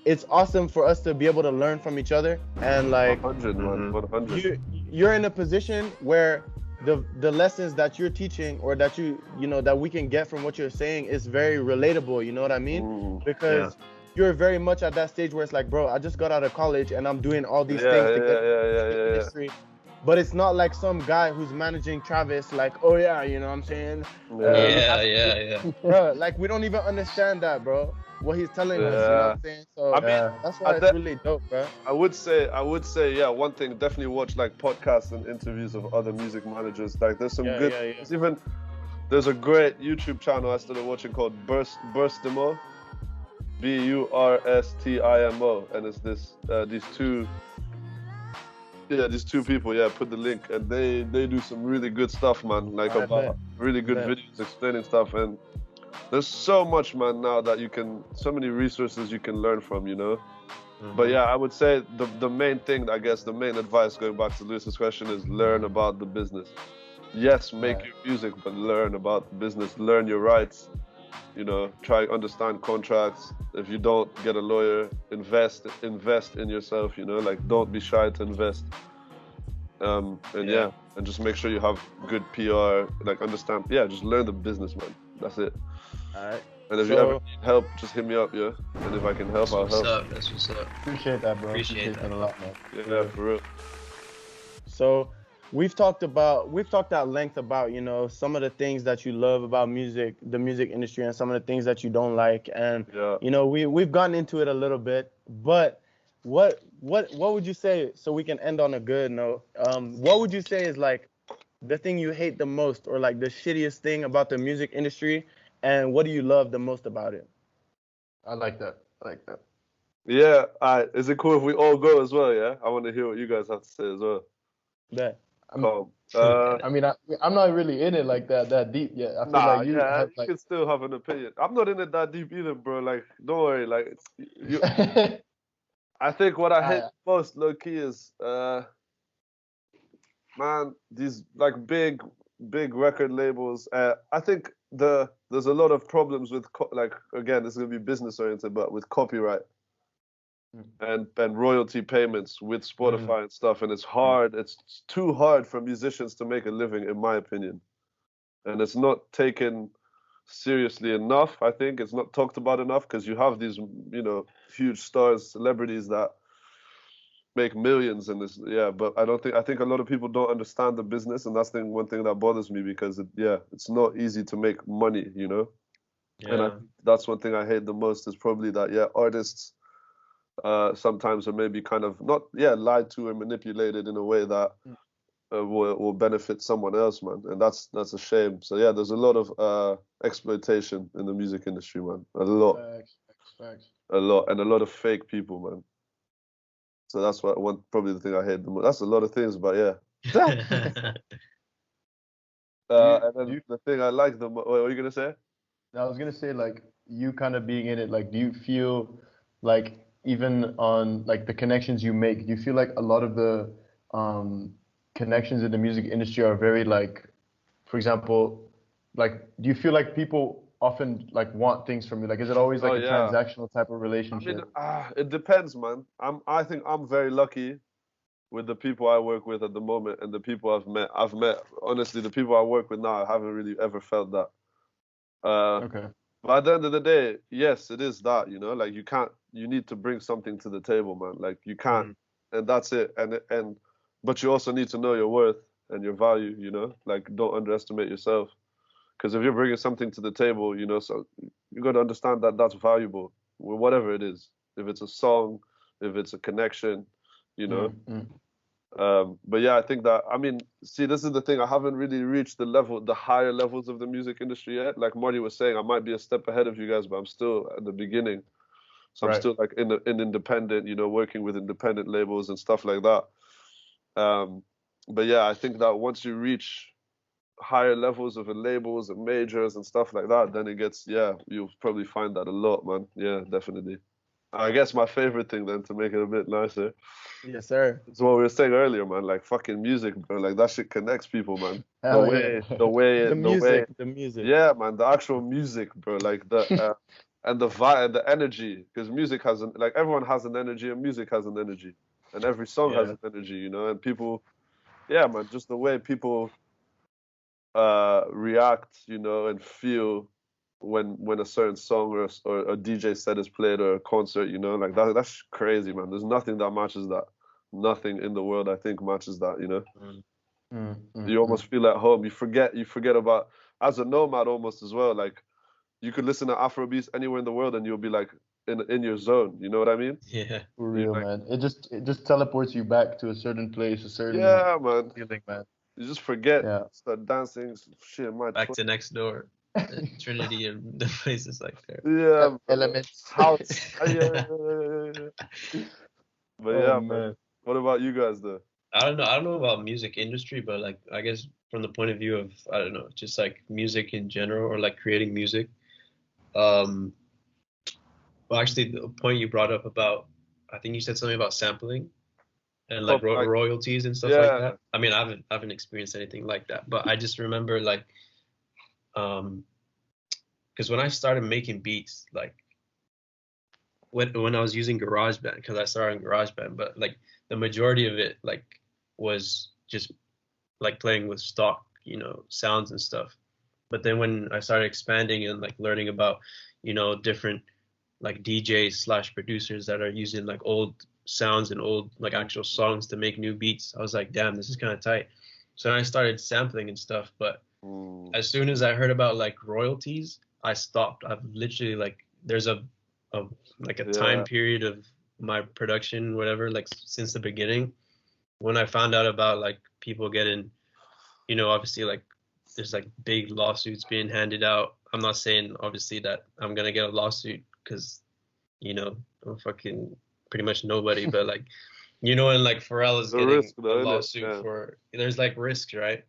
it's awesome for us to be able to learn from each other. And like 100, man, 100. you're in a position where the lessons that you're teaching, or that you know that we can get from what you're saying, is very relatable, you know what I mean? Because you're very much at that stage where it's like, bro, I just got out of college and I'm doing all these things to get the industry. But it's not like some guy who's managing Travis, like, oh yeah, you know what I'm saying? Yeah. Bro, like, we don't even understand that, bro. What he's telling us, you know what I'm saying? So I mean, that's why it's really dope, bro. I would say, yeah, one thing, definitely watch like podcasts and interviews of other music managers. Like, there's some good. Yeah. There's a great YouTube channel I started watching called Burstimo, Burstimo, and it's these two people, put the link, and they do some really good stuff, man. Like about really good videos explaining stuff, and there's so much, man, now that so many resources you can learn from, you know. But yeah, I would say the main thing, I guess, the main advice, going back to Lewis's question, is learn about the business. Yes, make your music, but learn about the business, learn your rights, you know, try understand contracts. If you don't, get a lawyer, invest in yourself, you know, like, don't be shy to invest. And just make sure you have good PR, like, understand, just learn the business, man. That's it. Alright. And if you ever need help, just hit me up, yeah? And if I can help, I'll help. That's what's up. Appreciate that, bro. Appreciate that a lot, man. Yeah, for real. So we've talked at length about, you know, some of the things that you love about music, the music industry, and some of the things that you don't like. And you know, we've gotten into it a little bit, but what would you say, so we can end on a good note? What would you say is like the thing you hate the most, or like the shittiest thing about the music industry, and what do you love the most about it? I like that. Yeah, is it cool if we all go as well, yeah? I want to hear what you guys have to say as well. Yeah. I mean, I'm not really in it like that deep yet. I feel like you have, like... you can still have an opinion. I'm not in it that deep either, bro. Like, don't worry. Like, I think what I hate most, low key, is man, these like big record labels. I think there's a lot of problems with like, again, this is gonna be business oriented, but with copyright and royalty payments with Spotify and stuff, and it's hard. It's too hard for musicians to make a living, in my opinion, and it's not taken seriously enough. I think it's not talked about enough, because you have these, you know, huge stars, celebrities that make millions in this, but I think a lot of people don't understand the business, and that's one thing that bothers me, because it's not easy to make money, you know. And that's one thing I hate the most, is probably that artists sometimes are maybe kind of not lied to or manipulated in a way that will benefit someone else, man, and that's a shame. So there's a lot of exploitation in the music industry, man. A lot, and a lot of fake people, man. So that's probably the thing I hate the most. That's a lot of things, but and then the thing I like the most. What were you gonna say? I was gonna say, like, you kind of being in it, like, do you feel like, even on like the connections you make, do you feel like a lot of the connections in the music industry are very, like, for example, like, do you feel like people often like want things from you? Like, is it always like a transactional type of relationship? I mean, it depends, man. I think I'm very lucky with the people I work with at the moment, and the people I've met. Honestly, the people I work with now, I haven't really ever felt that. But But at the end of the day, yes, it is that, you know, like you need to bring something to the table, man. Like you can't, and that's it. But you also need to know your worth and your value, you know, like don't underestimate yourself. Because if you're bringing something to the table, you know, so you got to understand that that's valuable, whatever it is. If it's a song, if it's a connection, you know. But yeah, I think that, I mean, see, this is the thing. I haven't really reached the higher levels of the music industry yet. Like Marty was saying, I might be a step ahead of you guys, but I'm still at the beginning. So I'm still like in independent, you know, working with independent labels and stuff like that. But yeah, I think that once you reach higher levels of the labels and majors and stuff like that, then it gets, yeah, you'll probably find that a lot, man. Yeah, definitely. I guess my favorite thing then, to make it a bit nicer. Yes, sir. It's what we were saying earlier, man. Like fucking music, bro. Like that shit connects people, man. The music. Yeah, man. The actual music, bro. Like the and the vibe, the energy. Because music has like everyone has an energy, and music has an energy, and every song has an energy, you know. And people, yeah, man. Just the way people react, you know, and feel when a certain song or a DJ set is played or a concert, you know, like that's crazy, man. There's nothing that matches that. Nothing in the world, I think, matches that, you know. You almost feel at home. You forget about, as a nomad almost as well, like you could listen to Afrobeats anywhere in the world and you'll be like in your zone, you know what I mean? Yeah. For real, like, man. It just teleports you back to a certain place, a certain man. feeling, man. You just forget, start dancing, shit, back to next door. Trinity and the places like there. Yeah, elements. House. Yeah. But yeah, man. What about you guys though? I don't know about music industry, but like I guess from the point of view of, I don't know, just like music in general or like creating music. Well, actually, the point you brought up about, I think you said something about sampling and like royalties and stuff like that. I mean, I haven't experienced anything like that, but I just remember like, because when I started making beats, like when I was using GarageBand, because I started in GarageBand, but like the majority of it like was just like playing with stock, you know, sounds and stuff. But then when I started expanding and like learning about, you know, different like DJs / producers that are using like old sounds and old like actual songs to make new beats, I was like, damn, this is kind of tight. So then I started sampling and stuff. But as soon as I heard about like royalties, I stopped. I've literally like, there's a time period of my production, whatever, like since the beginning, when I found out about like people getting, you know, obviously like there's like big lawsuits being handed out. I'm not saying obviously that I'm gonna get a lawsuit because, you know, I'm fucking pretty much nobody, but like, you know, and like Pharrell is getting a lawsuit for, there's like risks, right?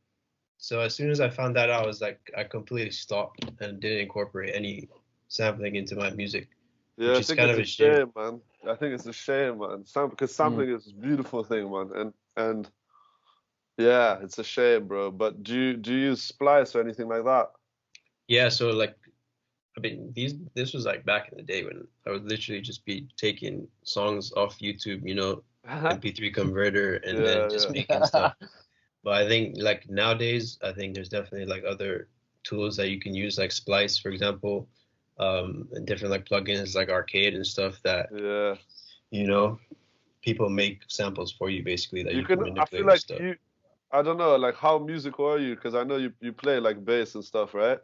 So as soon as I found that out, I was like, I completely stopped and didn't incorporate any sampling into my music. Yeah, I think it's a shame, man. I think it's a shame, man. Because sampling is a beautiful thing, man. And yeah, it's a shame, bro. But do you use Splice or anything like that? Yeah, so like, I mean, this was like back in the day when I would literally just be taking songs off YouTube, you know, MP3 converter, and then just making stuff. But I think like nowadays, I think there's definitely like other tools that you can use, like Splice, for example, and different like plugins like Arcade and stuff that, you know, people make samples for you basically that you can manipulate. I feel like stuff. I don't know, like how musical are you? Because I know you play like bass and stuff, right?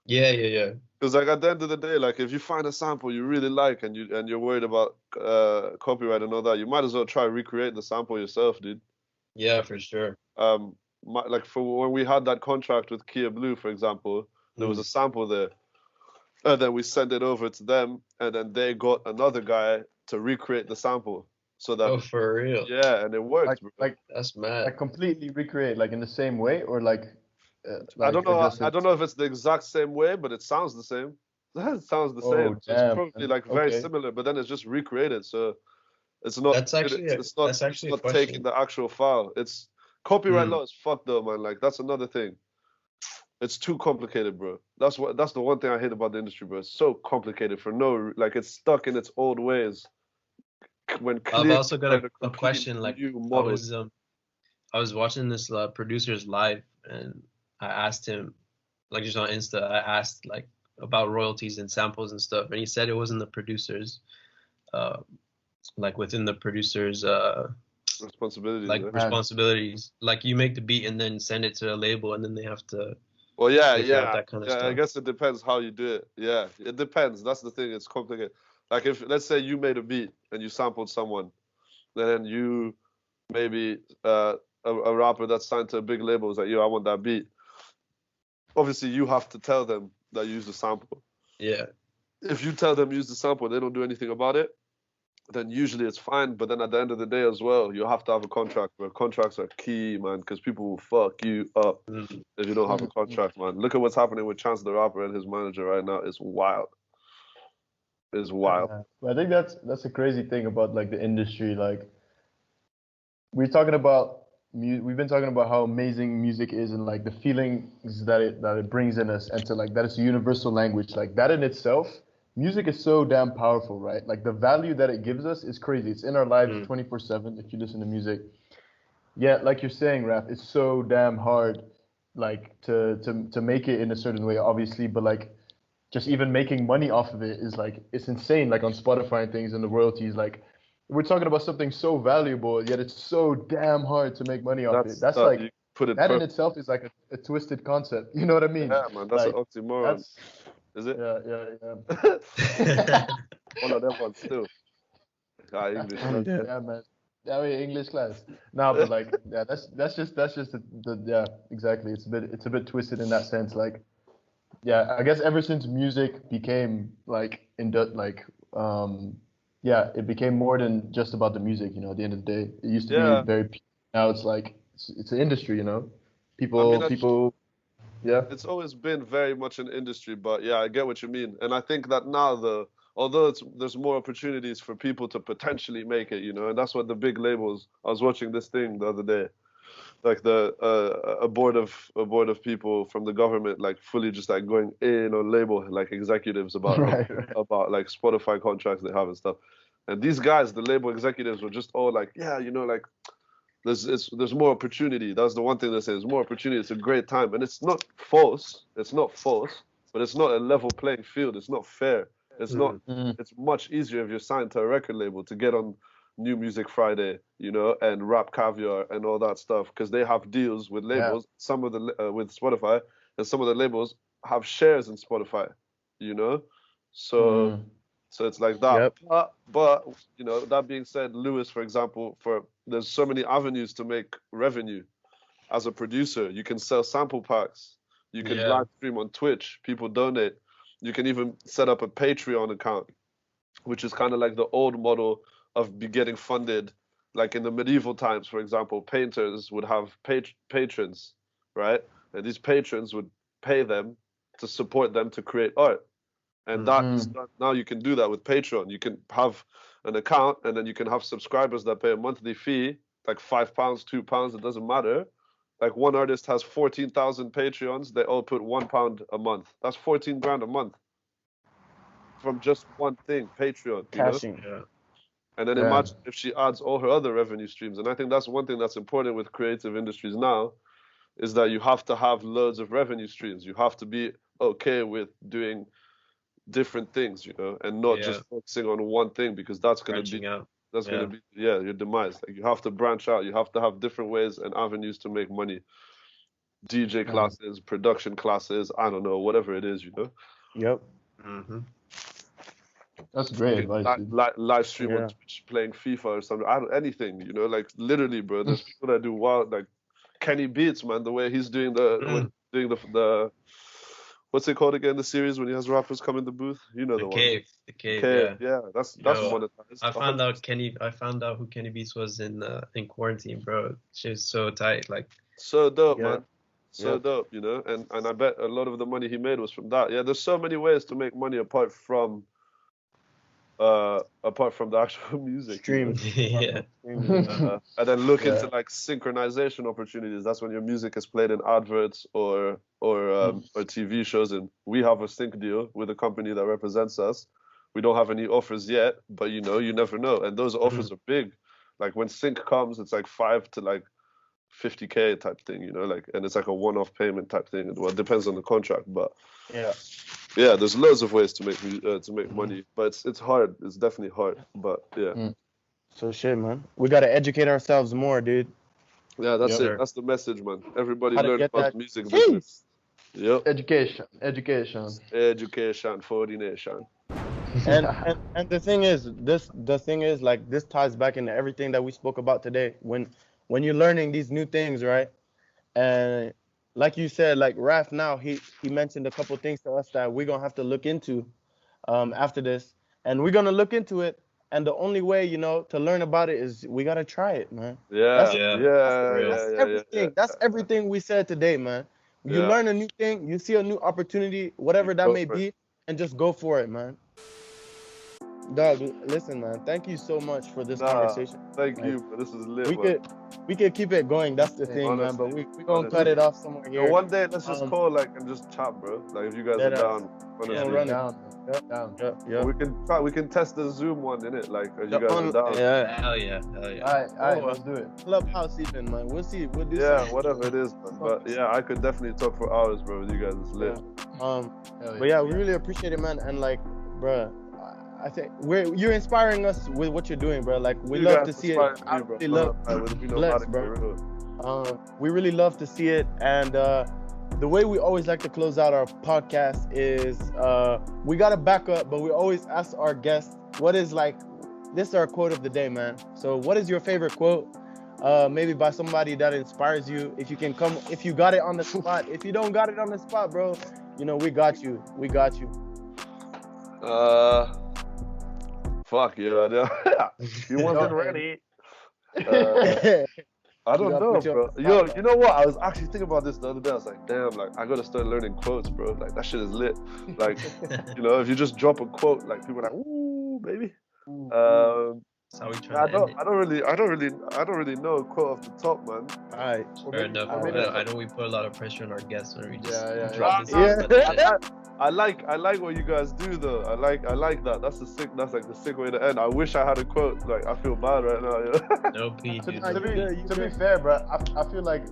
Yeah. Because like at the end of the day, like if you find a sample you really like and you're worried about copyright and all that, you might as well try recreate the sample yourself, dude. Yeah, for sure. Like for when we had that contract with Kia Blue, for example, there was a sample there, and then we sent it over to them, and then they got another guy to recreate the sample. So that for real? Yeah, and it worked. Like that's mad. Like completely recreate, like in the same way, or like I don't know. I don't know if it's the exact same way, but it sounds the same. It sounds the same. So it's probably like very similar, but then it's just recreated. So it's not. That's actually it's not taking the actual file. It's copyright law is fucked though, man. Like that's another thing. It's too complicated, bro. That's the one thing I hate about the industry, bro. It's so complicated for no, like it's stuck in its old ways. When I've also got a question. Like I was watching this producer's live, and I asked him, like just on Insta, I asked like about royalties and samples and stuff, and he said it wasn't the producers, like within the producers, responsibilities. like Yeah. responsibilities. Like you make the beat and then send it to a label, and then they have to. Well, yeah, figure out yeah, that kind of yeah. stuff. I guess it depends how you do it. Yeah, it depends. That's the thing. It's complicated. Like if let's say you made a beat and you sampled someone, then you maybe a rapper that's signed to a big label is like, yo, I want that beat. Obviously, you have to tell them that you use the sample. Yeah. If you tell them use the sample, they don't do anything about it, then usually it's fine. But then at the end of the day as well, you have to have a contract. Where contracts are key, man, because people will fuck you up if you don't have a contract, man. Look at what's happening with Chance the Rapper and his manager right now. It's wild. It's wild. I think that's a crazy thing about like the industry. Like we're talking about we've been talking about how amazing music is and like the feelings that it brings in us, and to like that it's a universal language. Like that in itself, music is so damn powerful, right? Like the value that it gives us is crazy. It's in our lives 24/7 if you listen to music. Yeah, like you're saying, Raf, it's so damn hard, like to make it in a certain way, obviously, but like just even making money off of it is like it's insane. Like on Spotify and things and the royalties, like we're talking about something so valuable, yet it's so damn hard to make money off it. That's like you put it that in itself is like a twisted concept. You know what I mean? Yeah, man, that's like, an oxymoron. Is it? Yeah. One of them ones too. English. Yeah, man. Yeah, English class. No, but like, yeah, that's just the yeah, exactly. It's a bit twisted in that sense. Like, yeah, I guess ever since music became like yeah, it became more than just about the music. You know, at the end of the day, it used to be very. Now it's like it's an industry. You know, people. Yeah, it's always been very much an industry, but yeah, I get what you mean, and I think that now although there's more opportunities for people to potentially make it, you know, and that's what the big labels. I was watching this thing the other day, like a board of people from the government, like fully just like going in on label like executives about about like Spotify contracts they have and stuff, and these guys, the label executives, were just all like, yeah, you know, like. There's more opportunity. That's the one thing they say. There's more opportunity. It's a great time, and it's not false. It's not false, but it's not a level playing field. It's not fair. It's not. It's much easier if you're signed to a record label to get on New Music Friday, you know, and Rap Caviar and all that stuff, because they have deals with labels. Yeah. Some of the with Spotify, and some of the labels have shares in Spotify, you know. So. So it's like that. Yep. But you know, that being said, Lewis, for example, there's so many avenues to make revenue. As a producer, you can sell sample packs. You can live stream on Twitch. People donate. You can even set up a Patreon account, which is kind of like the old model of getting funded. Like in the medieval times, for example, painters would have patrons, right? And these patrons would pay them to support them to create art. And now you can do that with Patreon. You can have an account, and then you can have subscribers that pay a monthly fee, like £5, £2, it doesn't matter. Like one artist has 14,000 Patreons. They all put £1 a month. That's 14 grand a month from just one thing, Patreon. Cashing. You know? And then imagine if she adds all her other revenue streams. And I think that's one thing that's important with creative industries now, is that you have to have loads of revenue streams. You have to be okay with doing different things, you know, and not just focusing on one thing, because that's going to be your demise. Like you have to branch out. You have to have different ways and avenues to make money. DJ classes, production classes, I don't know, whatever it is, you know. Yep. That's great advice. Live stream on Twitch playing FIFA or something. Anything, you know, like literally, bro. There's people that do wild, like Kenny Beats, man. The way he's doing the what's it called again? The series when he has rappers come in the booth. You know the one. The cave. Yeah, that's monetized. I found out who Kenny Beats was in quarantine, bro. She was so tight, like so dope, man. So dope, you know. And I bet a lot of the money he made was from that. Yeah, there's so many ways to make money apart from the actual music. Stream. And then look into like synchronization opportunities. That's when your music is played in adverts or TV shows. And we have a sync deal with a company that represents us. We don't have any offers yet, but you know, you never know. And those offers are big. Like when sync comes, it's like 5 to like 50K type thing, you know, like, and it's like a one-off payment type thing. Well, it depends on the contract, but yeah, there's loads of ways to make money, but it's hard. It's definitely hard, but yeah. So shit, man. We gotta educate ourselves more, dude. Yeah, that's it. That's the message, man. Everybody learn about the music business. Yep. Education for the nation. And the thing is, like, this ties back into everything that we spoke about today. When you're learning these new things, right? And like you said, like Raf now, he mentioned a couple things to us that we're gonna have to look into after this. And we're gonna look into it. And the only way, you know, to learn about it is we gotta try it, man. That's everything. That's everything we said today, man. You learn a new thing, you see a new opportunity, whatever that may be, and just go for it, man. Dog, listen, man. Thank you so much for this conversation. Thank you, but this is lit. We could keep it going. That's the thing, honestly, man. But we gonna cut it off somewhere here. But one day, let's just call and just chat, bro. Like, if you guys are down, honestly. Down. We can test the Zoom one, innit? Like, if you guys are down. Yeah, hell yeah. Alright, let's do it. Clubhouse even, man. We'll see. We'll do something. Whatever it is, man. But yeah, I could definitely talk for hours, bro. With you guys, it's lit. But yeah, we really appreciate it, man. And like, bro, I think you're inspiring us with what you're doing, bro. Like, we love to see it. I really love, bless, bro. We really love to see it. And the way we always like to close out our podcast is we got a backup, but we always ask our guests, what is, like, this is our quote of the day, man. So what is your favorite quote? Maybe by somebody that inspires you. If you can come, if you got it on the spot. If you don't got it on the spot, bro, you know, we got you. We got you. Fuck yeah, you wasn't ready. I don't know, bro. Yo, you know what? I was actually thinking about this the other day. I was like, damn, like, I gotta start learning quotes, bro. Like, that shit is lit. Like, you know, if you just drop a quote, like, people are like, ooh, baby. That's how we try I don't really know a quote off the top, man. Alright. Fair enough. I know we put a lot of pressure on our guests when we just drop this. I like what you guys do though. I like that. That's like the sick way to end. I wish I had a quote. Like, I feel bad right now. Yeah. No P, dude. To be fair, bro, I feel like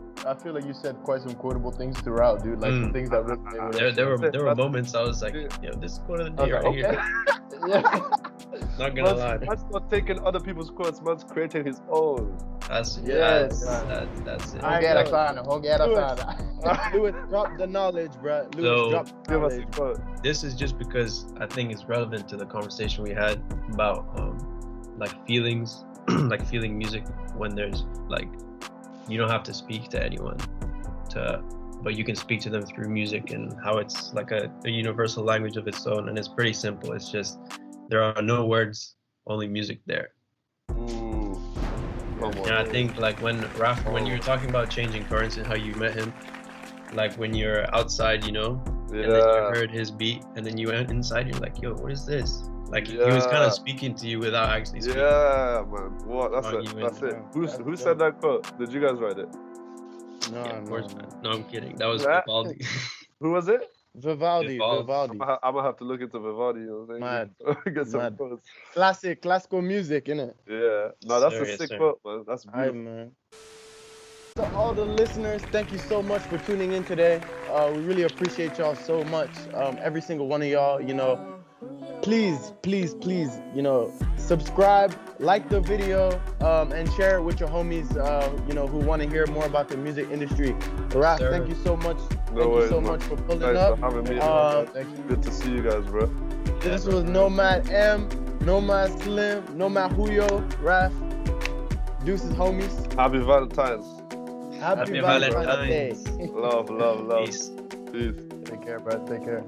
you said quite some quotable things throughout, dude. Like some things that really there were moments I was like, yo, this is quote of the day right here. Not gonna lie. Man's not taking other people's quotes, man's creating his own. That's it. Lewis, drop the knowledge, bro. Lewis, give us a quote. This is just because I think it's relevant to the conversation we had about like feelings, like feeling music when there's, like, you don't have to speak to anyone but you can speak to them through music, and how it's like a universal language of its own, and it's pretty simple. It's just there are no words, only music there. Ooh. And I think, like, when you were talking about changing currents and how you met him, like when you're outside, you know, and then you heard his beat, and then you went inside, you're like, yo, what is this? Like, he was kind of speaking to you without actually speaking. Yeah, man. What? That's it. Who said that quote? Did you guys write it? No, of course, man. No, I'm kidding. That was Vivaldi. Who was it? Vivaldi. I'm gonna have to look into Vivaldi. You know what I'm saying? Get some quotes. Classical music, innit? Yeah. No, that's a sick quote, man. That's beautiful. Right, man. To all the listeners, thank you so much for tuning in today. We really appreciate y'all so much. Every single one of y'all, you know, please, you know, subscribe, like the video, and share it with your homies, you know, who want to hear more about the music industry. Raf, thank you so much. Thank you so much for pulling up. For having me. Thank you. Good to see you guys, bro. This was Nomad M, Nomad Slim, Nomad Huyo, Raf. Deuces, homies. Happy Valentine's. Happy Valentine's Day. Love. Peace. Peace. Take care, bro. Take care.